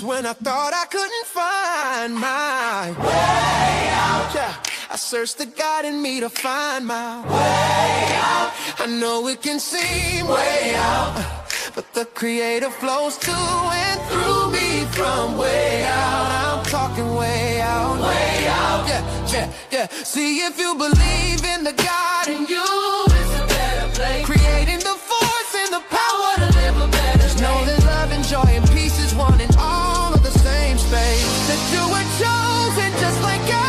when I thought I couldn't find my way out. Yeah, I searched the God in me to find my way out. I know it can seem way out, but the Creator flows to and through me from way out. I'm talking way out, way out. Yeah, yeah, yeah. See, if you believe in the God in you, it's a better place. Creating the force and the power to live a better day. Know that love and joy and peace is one in all of the same space. That you were chosen just like God.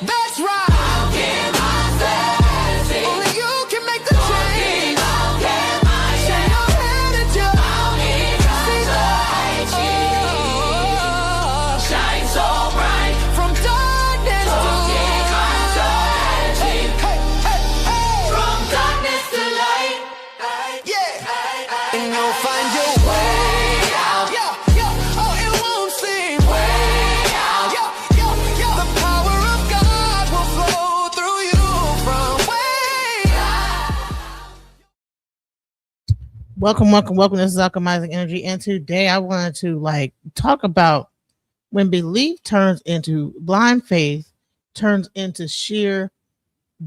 That's right. I'll give myself. Only you can make the change. I'll give myself. Shine your head at you. I'll need light. Shine so bright. From darkness to light. Hey, hey, hey, hey. From darkness to light. Yeah. And you'll find your way out. Yeah, yeah. Oh, it won't seem way out. Yeah, yeah, yeah. The power of God will flow through you from way out. Welcome. This is Alchemizing Energy, and today I wanted to talk about when belief turns into blind faith, turns into sheer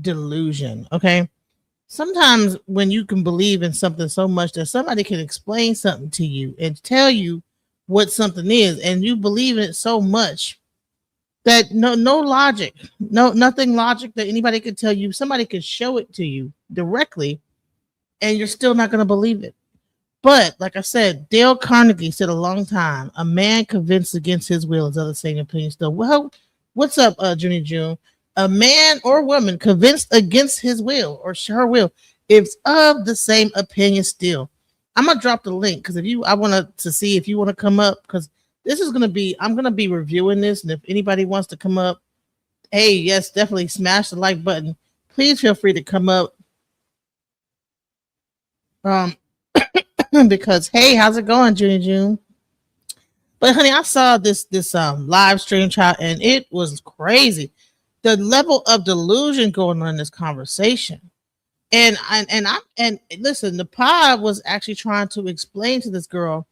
delusion. Okay, sometimes when you can believe in something so much that somebody can explain something to you and tell you what something is, and you believe in it so much that no logic, nothing logic that anybody could tell you, somebody could show it to you directly, and you're still not going to believe it. But like I said, Dale Carnegie said a long time, a man convinced against his will is of the same opinion still. Well, what's up, Junie June? A man or woman convinced against his will or her will is of the same opinion still. I'm gonna drop the link because I want to see if you want to come up, because this is gonna be, I'm gonna be reviewing this, and if anybody wants to come up, hey, yes, definitely smash the like button. Please feel free to come up. Because hey, how's it going, Junie June? But honey, I saw this live stream chat, and it was crazy. The level of delusion going on in this conversation. And listen, the pod was actually trying to explain to this girl,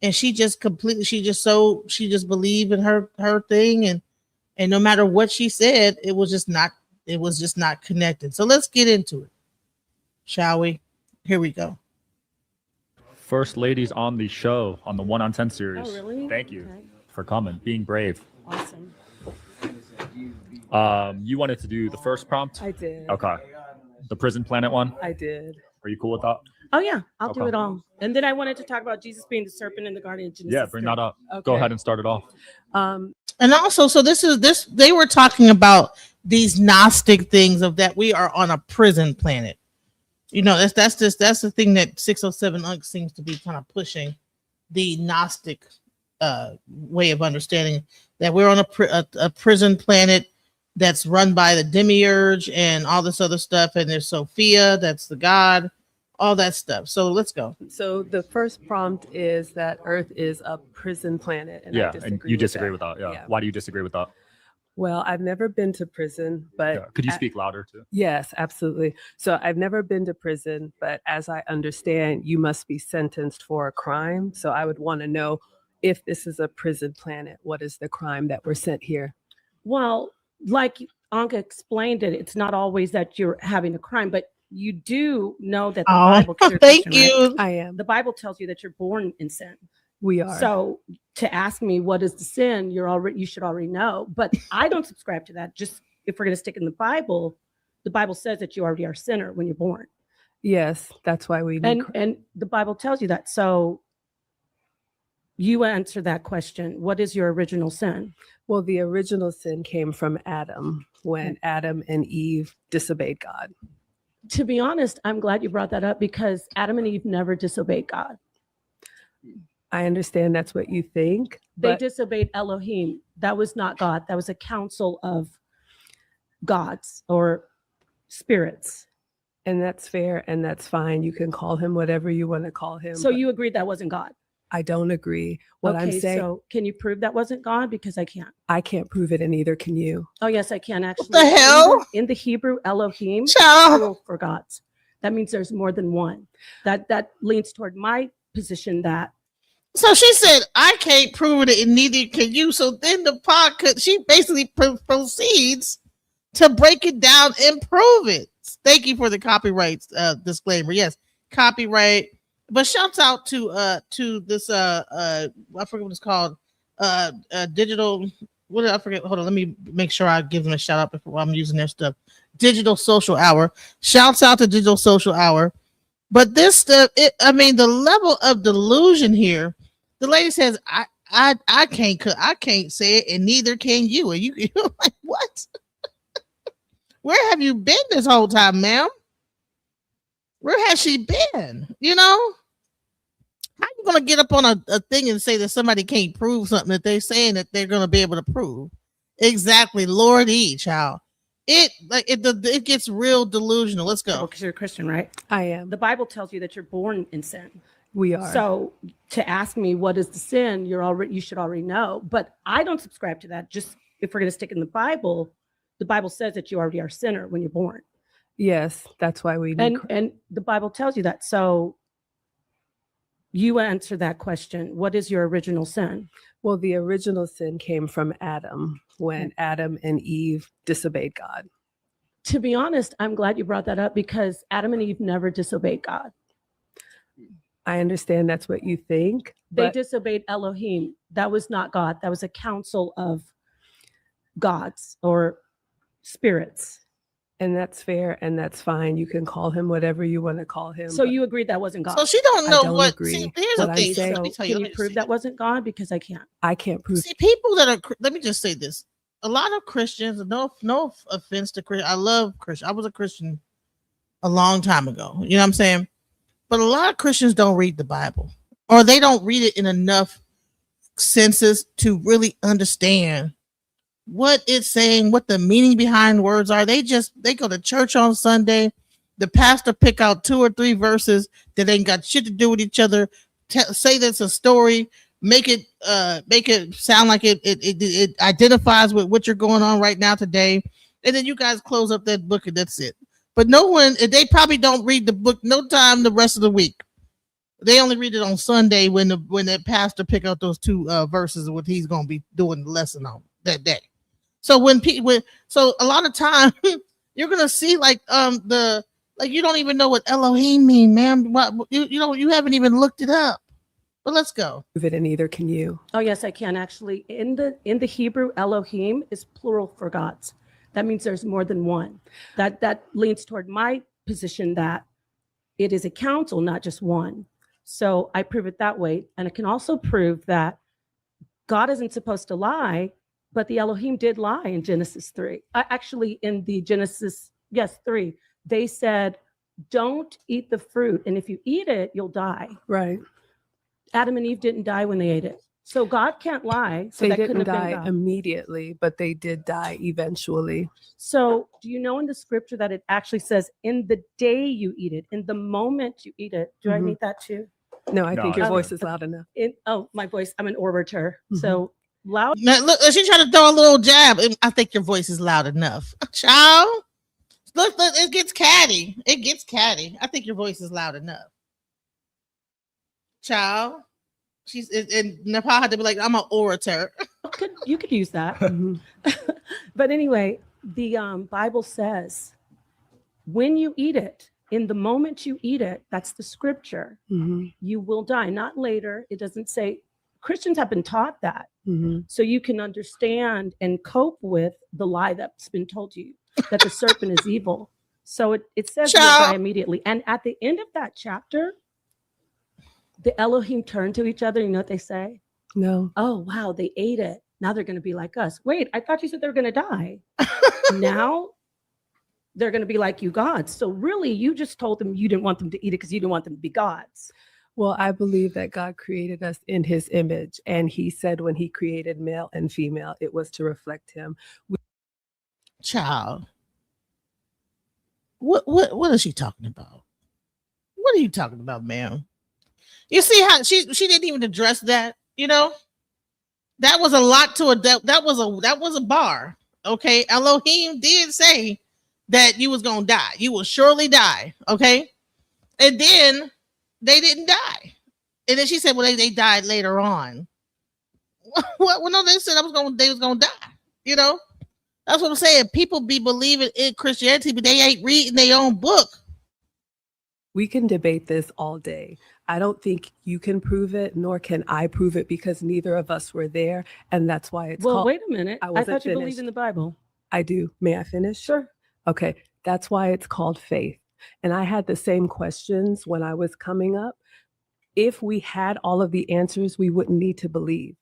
and she just believed in her thing, and no matter what she said, it was just not connected. So let's get into it, shall we? Here we go. First ladies on the show on the 1 on 10 series. Oh, really? Thank you Okay. for coming, being brave. Awesome. You wanted to do the first prompt? I did. Okay. The prison planet one? I did. Are you cool with that? Oh, yeah. I'll do Okay. it all. And then I wanted to talk about Jesus being the serpent in the Garden of Genesis. Yeah, bring that up. Okay. Go ahead and start it off. And also, so this they were talking about these Gnostic things of that we are on a prison planet. You know, that's the thing that 607 Unk seems to be kind of pushing, the Gnostic way of understanding that we're on a prison planet that's run by the demiurge and all this other stuff, and there's Sophia, that's the god, all that stuff. So let's go. So the first prompt is that Earth is a prison planet. And Yeah, and you disagree with that. Yeah. Why do you disagree with that? Well, I've never been to prison, but Yeah. Could you speak louder too? yes, absolutely. So I've never been to prison, but as I understand, you must be sentenced for a crime. So I would want to know, if this is a prison planet, what is the crime that we're sent here? Well, like Anka explained it, it's not always that you're having a crime, but you do know that the Bible. 'Cause you're Thank Christian, you. right? I am. The Bible tells you that you're born in sin. We are. So to ask me what is the sin, you should already know. But I don't subscribe to that. Just if we're going to stick in the Bible says that you already are a sinner when you're born. Yes, that's why we need. And the Bible tells you that. So you answer that question. What is your original sin? Well, the original sin came from Adam, when Adam and Eve disobeyed God. To be honest, I'm glad you brought that up, because Adam and Eve never disobeyed God. I understand that's what you think. They but disobeyed Elohim. That was not God. That was a council of gods or spirits. And that's fair, and that's fine. You can call him whatever you want to call him. So you agreed that wasn't God? I don't agree. What I'm saying, so can you prove that wasn't God? Because I can't. I can't prove it, and neither can you. Oh, yes, I can actually. the hell? In the Hebrew, Elohim, Child. plural for gods. That means there's more than one. That leans toward my position that So she said, I can't prove it and neither can you. So then the podcast, she basically proceeds to break it down and prove it. Thank you for the copyright disclaimer. Yes, copyright. But shouts out to this I forget what it's called. Digital, what did I forget? Hold on, let me make sure I give them a shout out before I'm using their stuff. Digital Social Hour. Shouts out to Digital Social Hour. But this stuff, the level of delusion here. The lady says, I can't say it, and neither can you. And you're like, what? Where have you been this whole time, ma'am? Where has she been? You know? How you gonna get up on a thing and say that somebody can't prove something that they're saying that they're gonna be able to prove? Exactly, Lord E, child. It gets real delusional. Let's go. because you're a Christian, right? I am. The Bible tells you that you're born in sin. We are. So to ask me what is the sin, you should already know. But I don't subscribe to that. Just if we're going to stick in the Bible says that you already are a sinner when you're born. Yes, that's why we need And the Bible tells you that. So you answer that question. What is your original sin? Well, the original sin came from Adam when Adam and Eve disobeyed God. To be honest, I'm glad you brought that up because Adam and Eve never disobeyed God. I understand that's what you think. They But disobeyed Elohim. That was not God. That was a council of gods or spirits. and that's fair and that's fine. You can call him whatever you want to call him. So but you agreed that wasn't God. So she don't know don't what. agree. See, here's What the I thing. say- Let me tell Can you let me prove see. that wasn't God? Because I can't. I can't prove. See, people that are. Let me just say this: a lot of Christians. No offense to Christian. I love Christian. I was a Christian a long time ago. You know what I'm saying? But a lot of Christians don't read the Bible, or they don't read it in enough senses to really understand what it's saying, what the meaning behind words are. They go to church on Sunday. The pastor pick out 2 or 3 verses that ain't got shit to do with each other. Say that's a story. Make it sound like it identifies with what you're going on right now today, and then you guys close up that book and that's it. But no one, they probably don't read the book no time the rest of the week. They only read it on Sunday when the pastor pick out those 2 verses of what he's gonna be doing the lesson on that day. So so a lot of time you're gonna see like you don't even know what Elohim mean, man. What you haven't even looked it up. But let's go. Prove it, and neither can you. Oh yes, I can actually. In the Hebrew, Elohim is plural for gods. That means there's more than one. That leans toward my position that it is a council, not just one. So I prove it that way, and I can also prove that God isn't supposed to lie, but the Elohim did lie in Genesis 3. Actually, in the Genesis 3, they said, "Don't eat the fruit, and if you eat it, you'll die." Right. Adam and Eve didn't die when they ate it. So God can't lie. So They that didn't couldn't have been die God. immediately, but they did die eventually. So do you know in the scripture that it actually says, in the day you eat it, in the moment you eat it? Do I Mhm. need that too? No, I No, think your I voice don't. is loud enough. My voice, I'm an orator. Mhm. So loud. Now, look, she tried to throw a little jab. I think your voice is loud enough, child. Look, it gets catty. It gets catty. I think your voice is loud enough, child. And Nepal had to be like, I'm an orator. You could use that. Mhm. But anyway, the Bible says, when you eat it, in the moment you eat it, that's the scripture, Mhm. you will die. Not later. It doesn't say. Christians have been taught that. Mhm. So you can understand and cope with the lie that's been told to you, that the serpent is evil. So it says you'll Child. die immediately. And at the end of that chapter, the Elohim turn to each other. You know what they say? No. Oh, wow, they ate it. Now they're going to be like us. Wait, I thought you said they were going to die. Now they're going to be like you gods. So really, you just told them you didn't want them to eat it because you didn't want them to be gods. Well, I believe that God created us in his image. And he said when he created male and female, it was to reflect him. Child. What is she talking about? What are you talking about, ma'am? You see how she didn't even address that, you know? That was a lot to that was a bar. Okay. Elohim did say that you was gonna die. You will surely die. Okay. And then they didn't die. And then she said, well, they died later on. What? Well, no, they said they was gonna die. You know, that's what I'm saying. People be believing in Christianity, but they ain't reading their own book. We can debate this all day. I don't think you can prove it, nor can I prove it, because neither of us were there. And that's why it's Well, called. wait a minute. I I wasn't thought you believed finished. in the Bible. I do. May I finish? Sure. Okay. That's why it's called faith. And I had the same questions when I was coming up. If we had all of the answers, we wouldn't need to believe.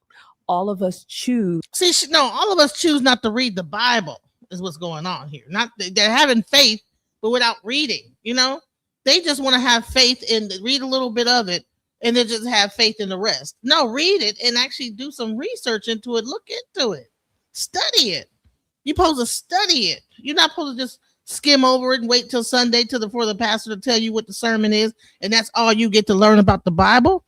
All of us choose. See, no, all of us choose not to read the Bible is what's going on here. Not they're having faith, but without reading, you know, they just want to have faith and read a little bit of it and then just have faith in the rest. No, read it and actually do some research into it. Look into it, study it. You're supposed to study it. You're not supposed to just skim over it and wait till Sunday for the pastor to tell you what the sermon is. And that's all you get to learn about the Bible.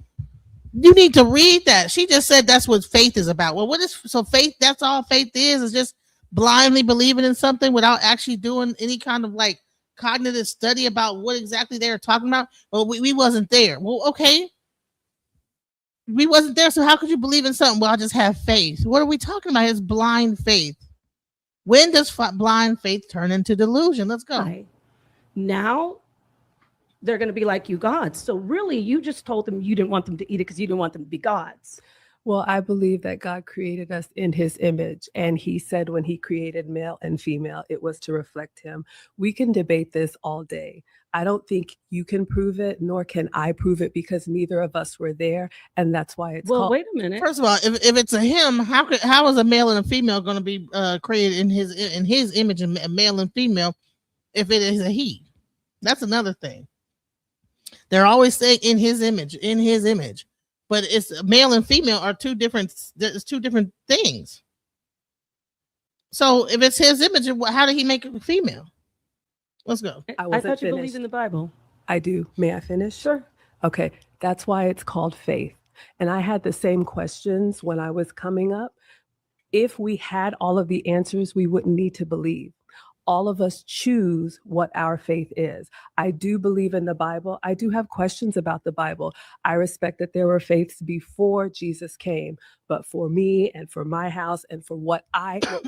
You need to read that. She just said that's what faith is about. Well, what is so faith? That's all faith is just blindly believing in something without actually doing any kind of like cognitive study about what exactly they were talking about. Well, we wasn't there. Well, okay. We wasn't there. So how could you believe in something? Well, I just have faith. What are we talking about? It's blind faith. When does blind faith turn into delusion? Let's go. Right. Now they're going to be like you gods. So really, you just told them you didn't want them to eat it because you didn't want them to be gods. Well, I believe that God created us in his image. And he said when he created male and female, it was to reflect him. We can debate this all day. I don't think you can prove it, nor can I prove it, because neither of us were there. And that's why it's called. Wait a minute. First of all, if it's a him, how is a male and a female going to be created in his image, and male and female, if it is a he? That's another thing. They're always saying in his image, but it's male and female are two different things. So if it's his image, how did he make it female? Let's go. I thought you believed in the Bible. I do. May I finish? Sure. Okay. That's why it's called faith. And I had the same questions when I was coming up. If we had all of the answers, we wouldn't need to believe. All of us choose what our faith is. I do believe in the Bible. I do have questions about the Bible. I respect that there were faiths before Jesus came, but for me and for my house and for what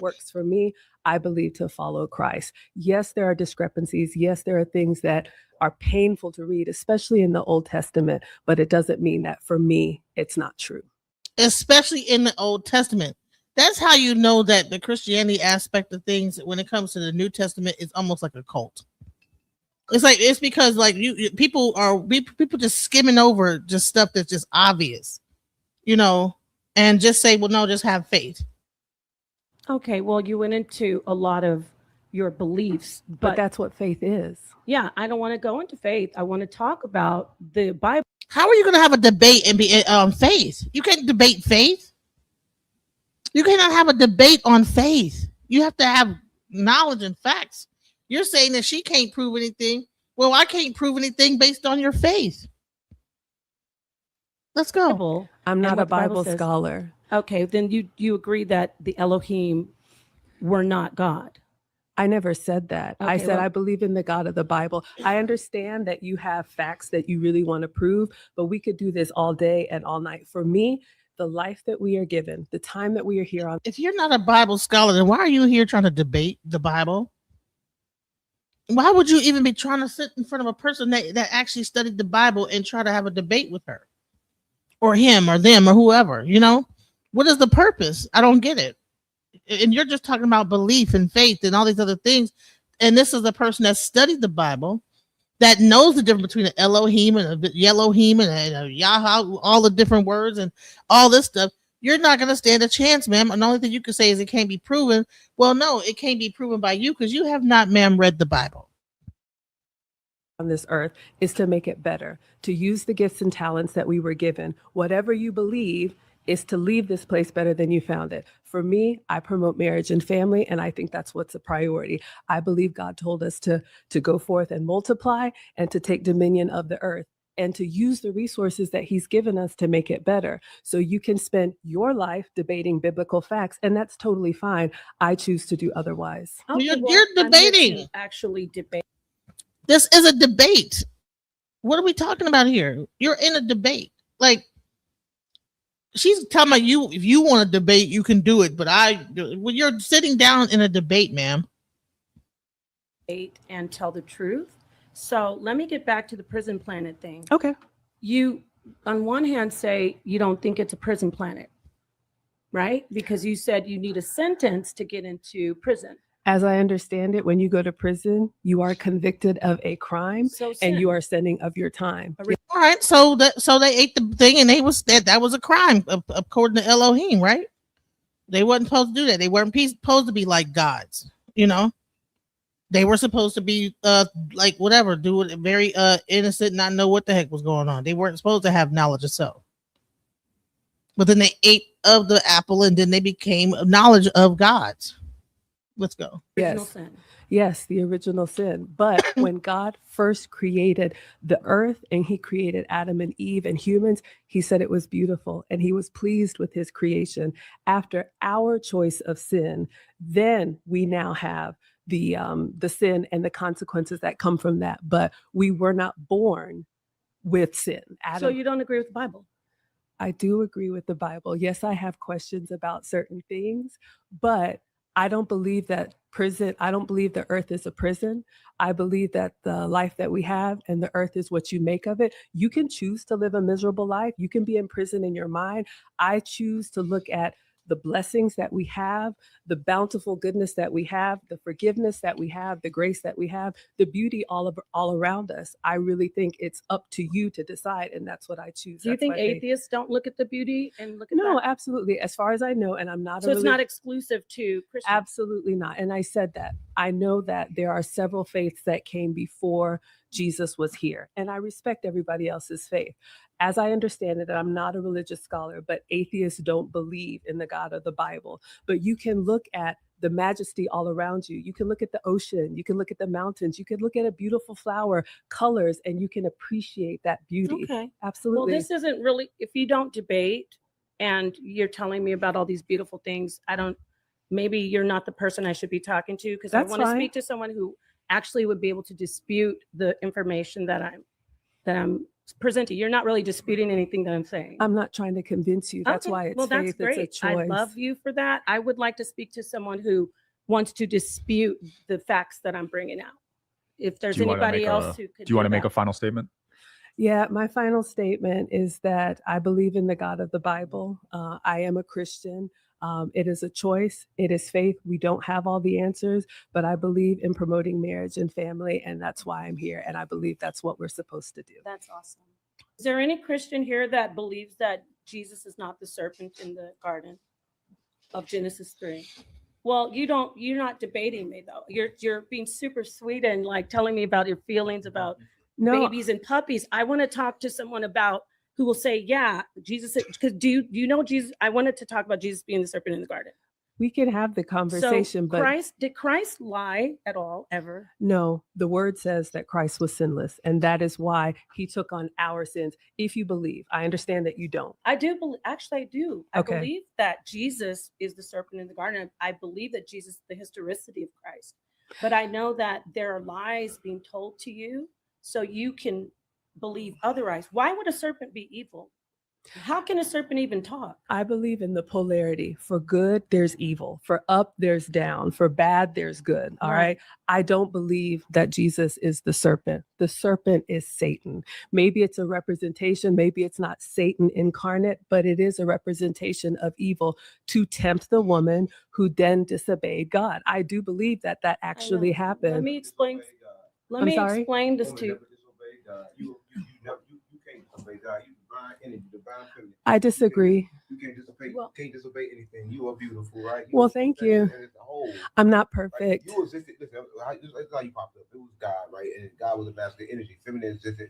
works for me, I believe to follow Christ. Yes, there are discrepancies. Yes, there are things that are painful to read, especially in the Old Testament, but it doesn't mean that for me, it's not true. Especially in the Old Testament. That's how you know that the Christianity aspect of things, when it comes to the New Testament, is almost like a cult. It's because like people just skimming over just stuff that's just obvious, you know, and just say, well, no, just have faith. Okay, well, you went into a lot of your beliefs, but that's what faith is. Yeah, I don't want to go into faith. I want to talk about the Bible. How are you going to have a debate and be faith? You can't debate faith. You cannot have a debate on faith. You have to have knowledge and facts. You're saying that she can't prove anything. Well, I can't prove anything based on your faith. Let's go. I'm not a Bible scholar. Okay, then you agree that the Elohim were not God. I never said that. Okay, I said I believe in the God of the Bible. I understand that you have facts that you really want to prove, but we could do this all day and all night. For me, the life that we are given, the time that we are here on. If you're not a Bible scholar, then why are you here trying to debate the Bible? Why would you even be trying to sit in front of a person that actually studied the Bible and try to have a debate with her or him or them or whoever, you know? What is the purpose? I don't get it. And you're just talking about belief and faith and all these other things. And this is a person that studied the Bible, that knows the difference between an Elohim and a Yelohim and a Yahweh, all the different words and all this stuff. You're not going to stand a chance, ma'am. And the only thing you can say is it can't be proven. Well, no, it can't be proven by you because you have not, ma'am, read the Bible. On this earth is to make it better, to use the gifts and talents that we were given. Whatever you believe is to leave this place better than you found it. For me, I promote marriage and family, and I think that's what's a priority. I believe God told us to go forth and multiply and to take dominion of the earth. and to use the resources that he's given us to make it better. So you can spend your life debating biblical facts, and that's totally fine. I choose to do otherwise. Well, you're I'm here debating. to actually debate. This is a debate. What are we talking about here? You're in a debate. Like, she's telling about you, if you want to debate, you can do it. But when you're sitting down in a debate, ma'am. And tell the truth. So let me get back to the prison planet thing. Okay. You, on one hand, say you don't think it's a prison planet, right? Because you said you need a sentence to get into prison. As I understand it, when you go to prison, you are convicted of a crime and you are sending of your time. All right, so they ate the thing, and that was a crime according to Elohim, right? They wasn't supposed to do that. They weren't supposed to be like gods, you know. They were supposed to be like whatever, do it very innocent, not know what the heck was going on. They weren't supposed to have knowledge of self. But then they ate of the apple, and then they became knowledge of gods. Let's go. Yes. Yes, the original sin. But when God first created the earth and he created Adam and Eve and humans, he said it was beautiful and he was pleased with his creation. After our choice of sin, then we now have the sin and the consequences that come from that. But we were not born with sin. So you don't agree with the Bible? I do agree with the Bible. Yes, I have questions about certain things, but I don't believe that I don't believe the earth is a prison. I believe that the life that we have and the earth is what you make of it. You can choose to live a miserable life. You can be in prison in your mind. I choose to look at the blessings that we have, the bountiful goodness that we have, the forgiveness that we have, the grace that we have, the beauty all around us. I really think it's up to you to decide, and that's what I choose. Do you think atheists don't look at the beauty and look at No, that? absolutely. As far as I know, and I'm not So it's not exclusive to Christians? Absolutely not. And I said that. I know that there are several faiths that came before Jesus was here, and I respect everybody else's faith. As I understand it, and I'm not a religious scholar, but atheists don't believe in the God of the Bible. But you can look at the majesty all around you. You can look at the ocean. You can look at the mountains. You can look at a beautiful flower, colors, and you can appreciate that beauty. Okay. Absolutely. Well, this isn't really, if you don't debate and you're telling me about all these beautiful things, maybe you're not the person I should be talking to, because I want to speak to someone who actually would be able to dispute the information that I'm presenting. You're not really disputing anything that I'm saying. I'm not trying to convince you. That's why it's faith. That's great. It's a choice. I love you for that. I would like to speak to someone who wants to dispute the facts that I'm bringing out. If there's anybody else who could do you want to make a final statement? Yeah, my final statement is that I believe in the God of the Bible. I am a Christian. It is a choice. It is faith. We don't have all the answers, but I believe in promoting marriage and family, and that's why I'm here. And I believe that's what we're supposed to do. That's awesome. Is there any Christian here that believes that Jesus is not the serpent in the garden of Genesis 3? Well, you're not debating me though. You're being super sweet and like telling me about your feelings about babies and puppies. I want to talk to someone about who will say, yeah, Jesus, because do you know Jesus? I wanted to talk about Jesus being the serpent in the garden. We can have the conversation, but but did Christ lie at all, ever? No, the word says that Christ was sinless, and that is why he took on our sins. If you believe, I understand that you don't. I do believe, actually, I do. Okay. I believe that Jesus is the serpent in the garden. I believe that Jesus is the historicity of Christ. But I know that there are lies being told to you, so you can believe otherwise. Why would a serpent be evil? How can a serpent even talk? I believe in the polarity. For good, there's evil. For up, there's down. For bad, there's good. All right. I don't believe that Jesus is the serpent. The serpent is Satan. Maybe it's a representation. Maybe it's not Satan incarnate, but it is a representation of evil to tempt the woman who then disobeyed God. I do believe that actually happened. Let me explain. Explain this to you. You can't disobey God. You divine energy, divine feminine. I disagree. You can't disobey anything. You are beautiful, right? Well, thank you. I'm not perfect. Right? You existed. Listen, that's how you popped up. It was God, right? And God was a masculine energy. Feminine existed.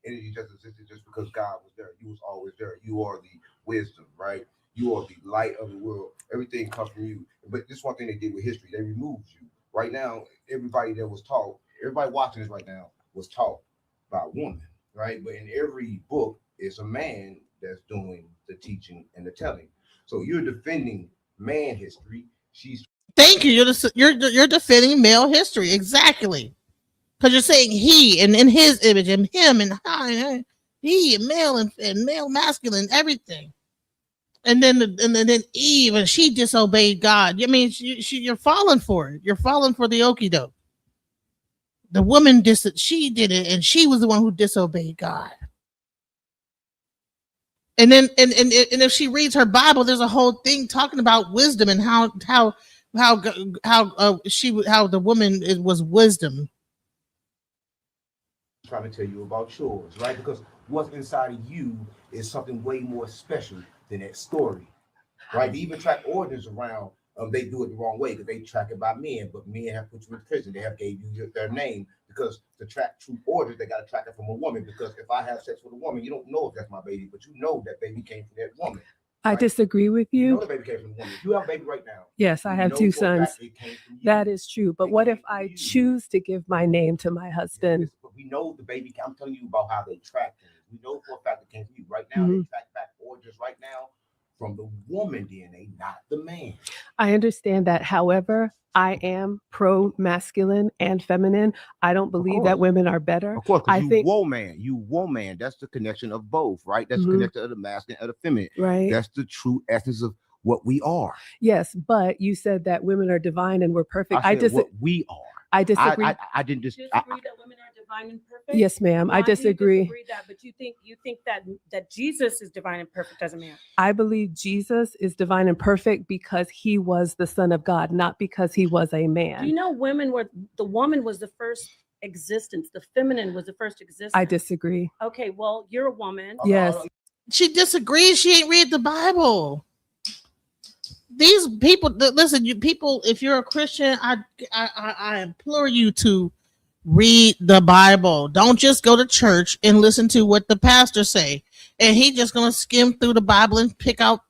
Energy just existed just because God was there. You was always there. You are the wisdom, right? You are the light of the world. Everything comes from you. But this one thing they did with history, they removed you. Right now, everybody that was taught, everybody watching this right now was taught by a woman, right? But in every book, it's a man that's doing the teaching and the telling. So you're defending man history. She's Thank you. You're defending male history exactly because you're saying he and in his image and him and he and male and male masculine everything. And then Eve and she disobeyed God. I mean, you're falling for it. You're falling for the okie doke. The woman she did it, and she was the one who disobeyed God. And then and if she reads her Bible, there's a whole thing talking about wisdom and how the woman was wisdom. trying to tell you about yours, right? Because what's inside of you is something way more special than that story, right? They even track orders around. They do it the wrong way because they track it by men, but men have put you in prison. They have gave you their name because to track true orders, they got to track it from a woman. Because if I have sex with a woman, you don't know if that's my baby, but you know that baby came from that woman. I disagree with You you. know the baby came from a woman. You have a baby right now. Yes, I have know two for a fact sons. it came from you. That is true. But It what came if from I you. choose to give my name to my husband? But we know the baby. I'm telling you about how they track things. We know for a fact it came from you. Right now, they track back orders right now from the woman DNA, not the man. I understand that. However, I am pro masculine and feminine. I don't believe that women are better. Of course, I because think- you woman. That's the connection of both, right? That's the Mhm. connection of the masculine and the feminine. Right. That's the true essence of what we are. Yes, but you said that women are divine and we're perfect. I said what we are. I disagree. I didn't just. Disagree that women are divine and perfect? Yes, ma'am. Why I do you disagree. disagree that, but you think that Jesus is divine and perfect as a man? I believe Jesus is divine and perfect because he was the Son of God, not because he was a Do man. you know the woman was the first existence, the feminine was the first existence? I disagree. Okay, well, you're a woman. Yes. She disagrees. She ain't read the Bible. These people, listen, you people, if you're a Christian, I implore you to read the Bible. Don't just go to church and listen to what the pastor say. And he just gonna skim through the Bible and pick out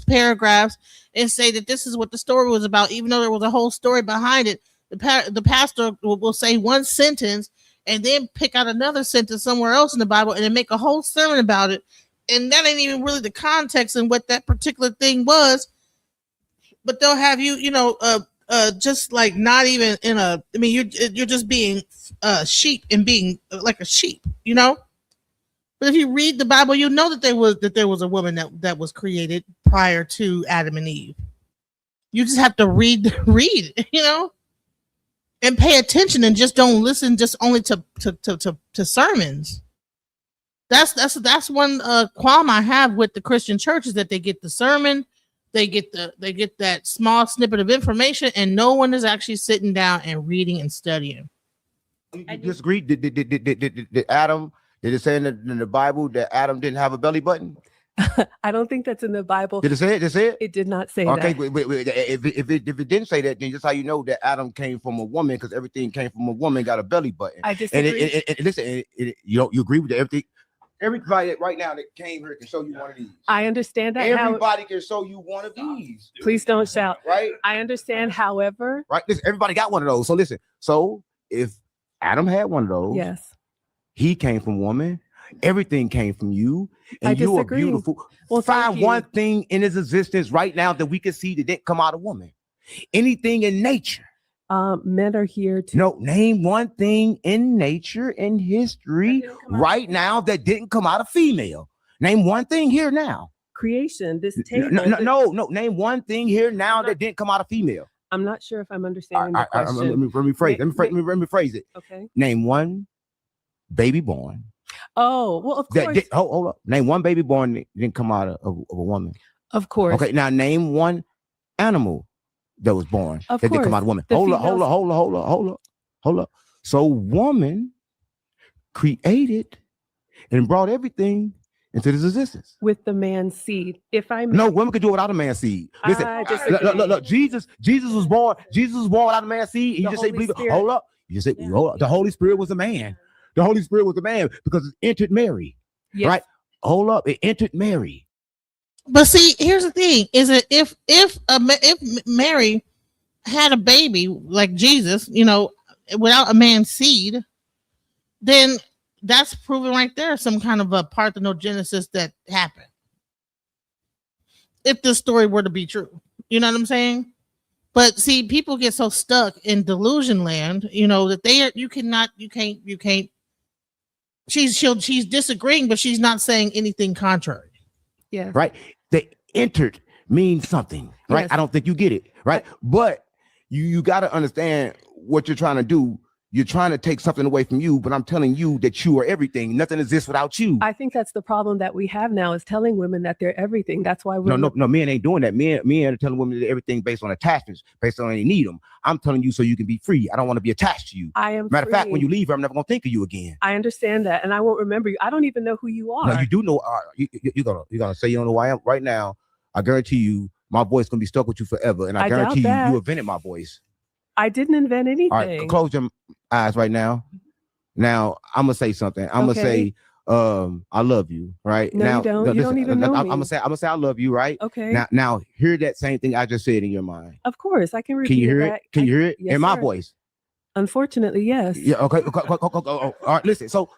paragraphs and say that this is what the story was about, even though there was a whole story behind it. The pastor will say one sentence and then pick out another sentence somewhere else in the Bible and then make a whole sermon about it. And that ain't even really the context and what that particular thing was. But they'll have you, just like not even in a. I mean, you're just being sheep and being like a sheep, But if you read the Bible, you know that there was a woman that was created prior to Adam and Eve. You just have to read, and pay attention, and just don't listen just only to sermons. That's one qualm I have with the Christian church is that they get the sermon. They get that small snippet of information, and no one is actually sitting down and reading and studying. You disagree? Did Adam? Did it say in the Bible that Adam didn't have a belly button? I don't think that's in the Bible. Did it say it? Did it say it? It did not say Okay, that. wait, if it didn't say that, then just how you know that Adam came from a woman, because everything came from a woman, got a belly button. I disagree. And listen, you agree with everything? Everybody right now that came here can show you one of these. I understand that. Everybody can show you one of these. Please don't shout. Right? I understand. However, Right? Listen, everybody got one of those. So listen. So if Adam had one of those, yes. he came from woman. Everything came from you, and I you are disagree. beautiful. Well, find thank you. one thing in his existence right now that we can see that didn't come out of woman. Anything in nature. Men are here to. No, name one thing in nature, in history, right now that didn't come out of female. Name one thing here now. Creation. This table. No. Name one thing here now that didn't come out of female. I'm not sure if I'm understanding the question. Let me rephrase it. Okay. Name one baby born. Oh, well, of course. Hold up. Name one baby born that didn't come out of a woman. Of course. Okay, now name one animal that was born Of that didn't come course. out of woman. The Hold up. So woman created and brought everything into this existence. With the man's seed. If I may. No, women could do it without a man's seed. Listen, I disagree. look, Jesus was born without a man's seed. He The just said, Holy believe it. Spirit. Hold up. You just said, hold up. The Holy Spirit was a man. The Holy Spirit was a man because it entered Mary. Yes. Right? Hold up. It entered Mary. But see, here's the thing: is that if Mary had a baby like Jesus, without a man's seed, then that's proven right there some kind of a parthenogenesis that happened. If this story were to be true, you know what I'm saying? But see, people get so stuck in delusion land, you know, that you can't. She's disagreeing, but she's not saying anything contrary. Yes. Right? The entered means something, right? Yes. I don't think you get it, right? But you got to understand what you're trying to do. You're trying to take something away from you, but I'm telling you that you are everything. Nothing exists without you. I think that's the problem that we have now is telling women that they're everything. That's why we're No, men ain't doing that. Men are telling women that everything based on attachments, based on they need them. I'm telling you so you can be free. I don't want to be attached to you. I am Matter of fact, free. when you leave her, I'm never gonna think of you again. I understand that, and I won't remember you. I don't even know who you are. No, you do know. You're gonna say you don't know who I am right now. I guarantee you, my voice gonna be stuck with you forever, and I guarantee you invented my voice. I didn't invent anything. All right, close your eyes right now. Now I'm gonna say something. I'm gonna say, I love you. Right No, now, you don't. You don't even know me. I'm gonna say I love you. Right. Okay. Now hear that same thing I just said in your mind. Of course, I can repeat. Can you hear that. it? Can you hear it Yes, in my sir. voice? Unfortunately, yes. Yeah. Okay. All right. Listen. So,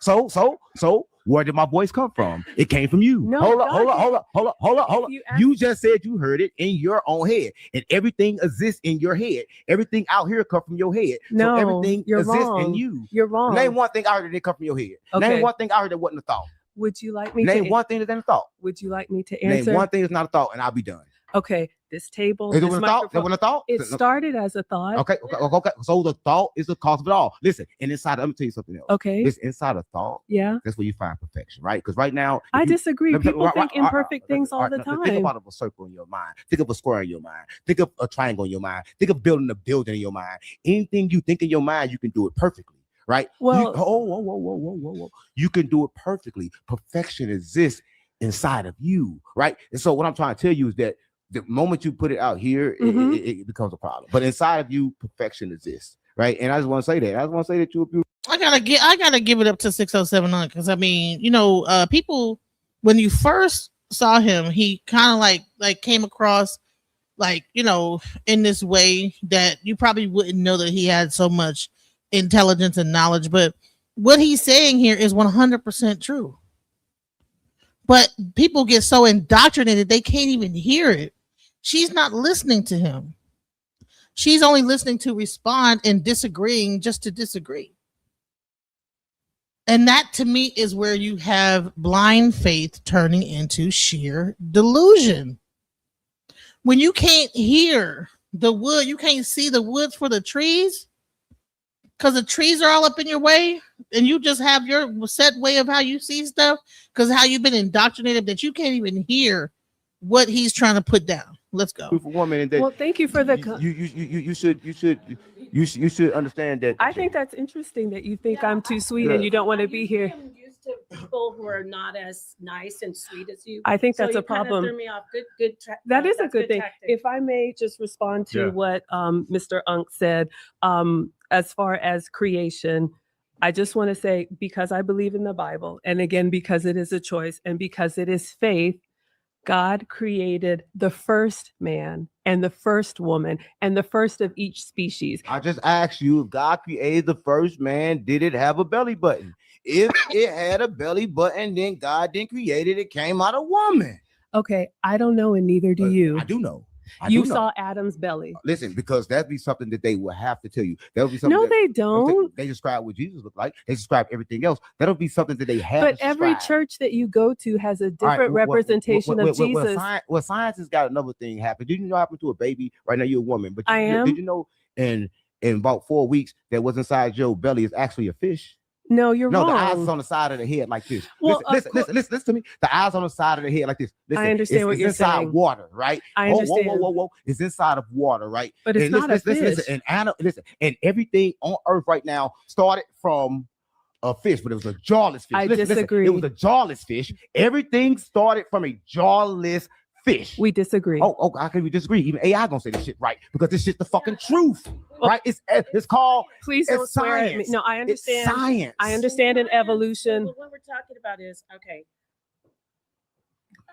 where did my voice come from? It came from you. No, Hold God, up. you You just said you heard it in your own head, and everything exists in your head. Everything out here come from your head. No, so everything you're exists wrong. in you. You're wrong. Name one thing I heard that didn't come from your head. Okay. Name one thing I heard that wasn't a thought. Would you like me Name to one thing that isn't a thought. Would you like me to answer? Name one thing that's not a thought, and I'll be done. Okay, this table. Is it this wasn't a thought? That microphone, wasn't a thought. it started as a thought. Okay. So the thought is the cause of it all. Listen, and inside, let me tell you something else. Okay. This inside a thought, Yeah. that's where you find perfection, right? Because right now, I disagree. let me- People think imperfect things all the Think time. about a circle in your mind. Think of a square in your mind. Think of a triangle in your mind. Think of building a building in your mind. Anything you think in your mind, you can do it perfectly, right? Well- Whoa. You can do it perfectly. Perfection exists inside of you, right? And so what I'm trying to tell you is that the moment you put it out here, Mhm. it becomes a problem. But inside of you, perfection exists, right? And I just want to say that. I just want to say that you're beautiful. I gotta give it up to 6079 because I mean, you know, people when you first saw him, he kind of like came across like, you know, in this way that you probably wouldn't know that he had so much intelligence and knowledge, but what he's saying here is 100% true. But people get so indoctrinated they can't even hear it. She's not listening to him. She's only listening to respond and disagreeing just to disagree. And that to me is where you have blind faith turning into sheer delusion. When you can't hear the wood, you can't see the woods for the trees because the trees are all up in your way and you just have your set way of how you see stuff because how you've been indoctrinated that you can't even hear what he's trying to put down. Let's go. Beautiful woman, and that Well, thank you for the. you should understand that. I think that's interesting that you think I'm too sweet and you don't want to be here. I'm used to people who are not as nice and sweet as you. I think So that's you a kinda problem. Threw me off. Good. That is a that's good thing. tactic. If I may just respond to Yeah. what Mr. Unk said, as far as creation, I just want to say, because I believe in the Bible, and again, because it is a choice and because it is faith, God created the first man and the first woman and the first of each species. I just asked you if God created the first man, did it have a belly button? If it had a belly button, then God didn't create it. It came out of woman. Okay, I don't know, and neither do you. I do know. You saw Adam's belly. Listen, because that'd be something that they will have to tell you. That would be something. No, that, they don't. They describe what Jesus looked like. They describe everything else. That'll be something that they have. But to every describe. church that you go to has a All right, different representation of Jesus. Science has got another thing happen. Did you know what happened to a baby? Right now, you're a woman, but I am. Did you know in about 4 weeks that what's inside your belly is actually a fish? No, you're No, wrong. the eyes is on the side of the head like this. Well, Listen to me. The eyes on the side of the head like this. Listen, I understand what it's you're inside saying. water, right? I understand. Whoa. It's inside of water, right? But it's not a fish. Listen, and everything on earth right now started from a fish, but it was a jawless fish. I Listen, disagree. it was a jawless fish. Everything started from a jawless fish. We disagree. Oh, how can we disagree? Even AI gonna say this shit right because this shit's the fucking truth, right? It's called. Please don't it's swear at me. science. No, I understand. It's science. I understand in evolution. What we're talking about is okay.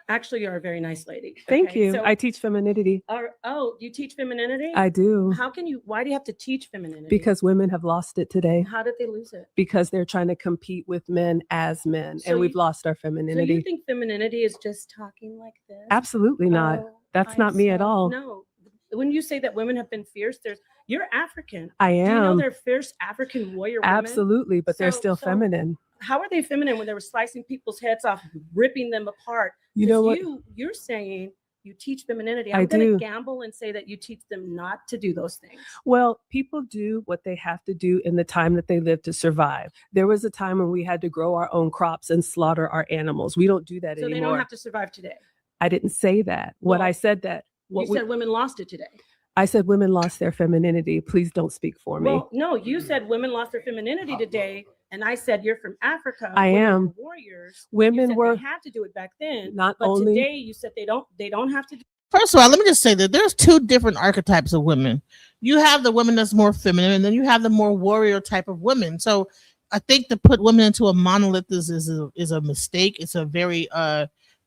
Actually, you're a very nice lady. Thank Okay, you. so- I teach femininity. Oh, you teach femininity? I do. How can you? Why do you have to teach femininity? Because women have lost it today. How did they lose it? Because they're trying to compete with men as men, So and we've you- lost our So femininity. you think femininity is just talking like this? Absolutely not. Oh, That's I'm not me at so- all. No. When you say that women have been fierce, you're African. I Do you know am. they're fierce African warrior women? Absolutely, but they're So- still so feminine. How are they feminine when they were slicing people's heads off, ripping them apart? You know what? You're saying you teach femininity. I I'm going to do. gamble and say that you teach them not to do those things. Well, people do what they have to do in the time that they live to survive. There was a time when we had to grow our own crops and slaughter our animals. We don't do that So they anymore. don't have to survive today. I didn't say that. What Well, I said that You said women lost it today. I said women lost their femininity. Please don't speak for me. Well, no, you said women lost their femininity today, and I said you're from Africa. I women am. were warriors. Women You said were they had to do it back then. not But only today you said they don't have to do. First of all, let me just say that there's two different archetypes of women. You have the women that's more feminine, and then you have the more warrior type of women. So I think to put women into a monolith is a mistake. It's a very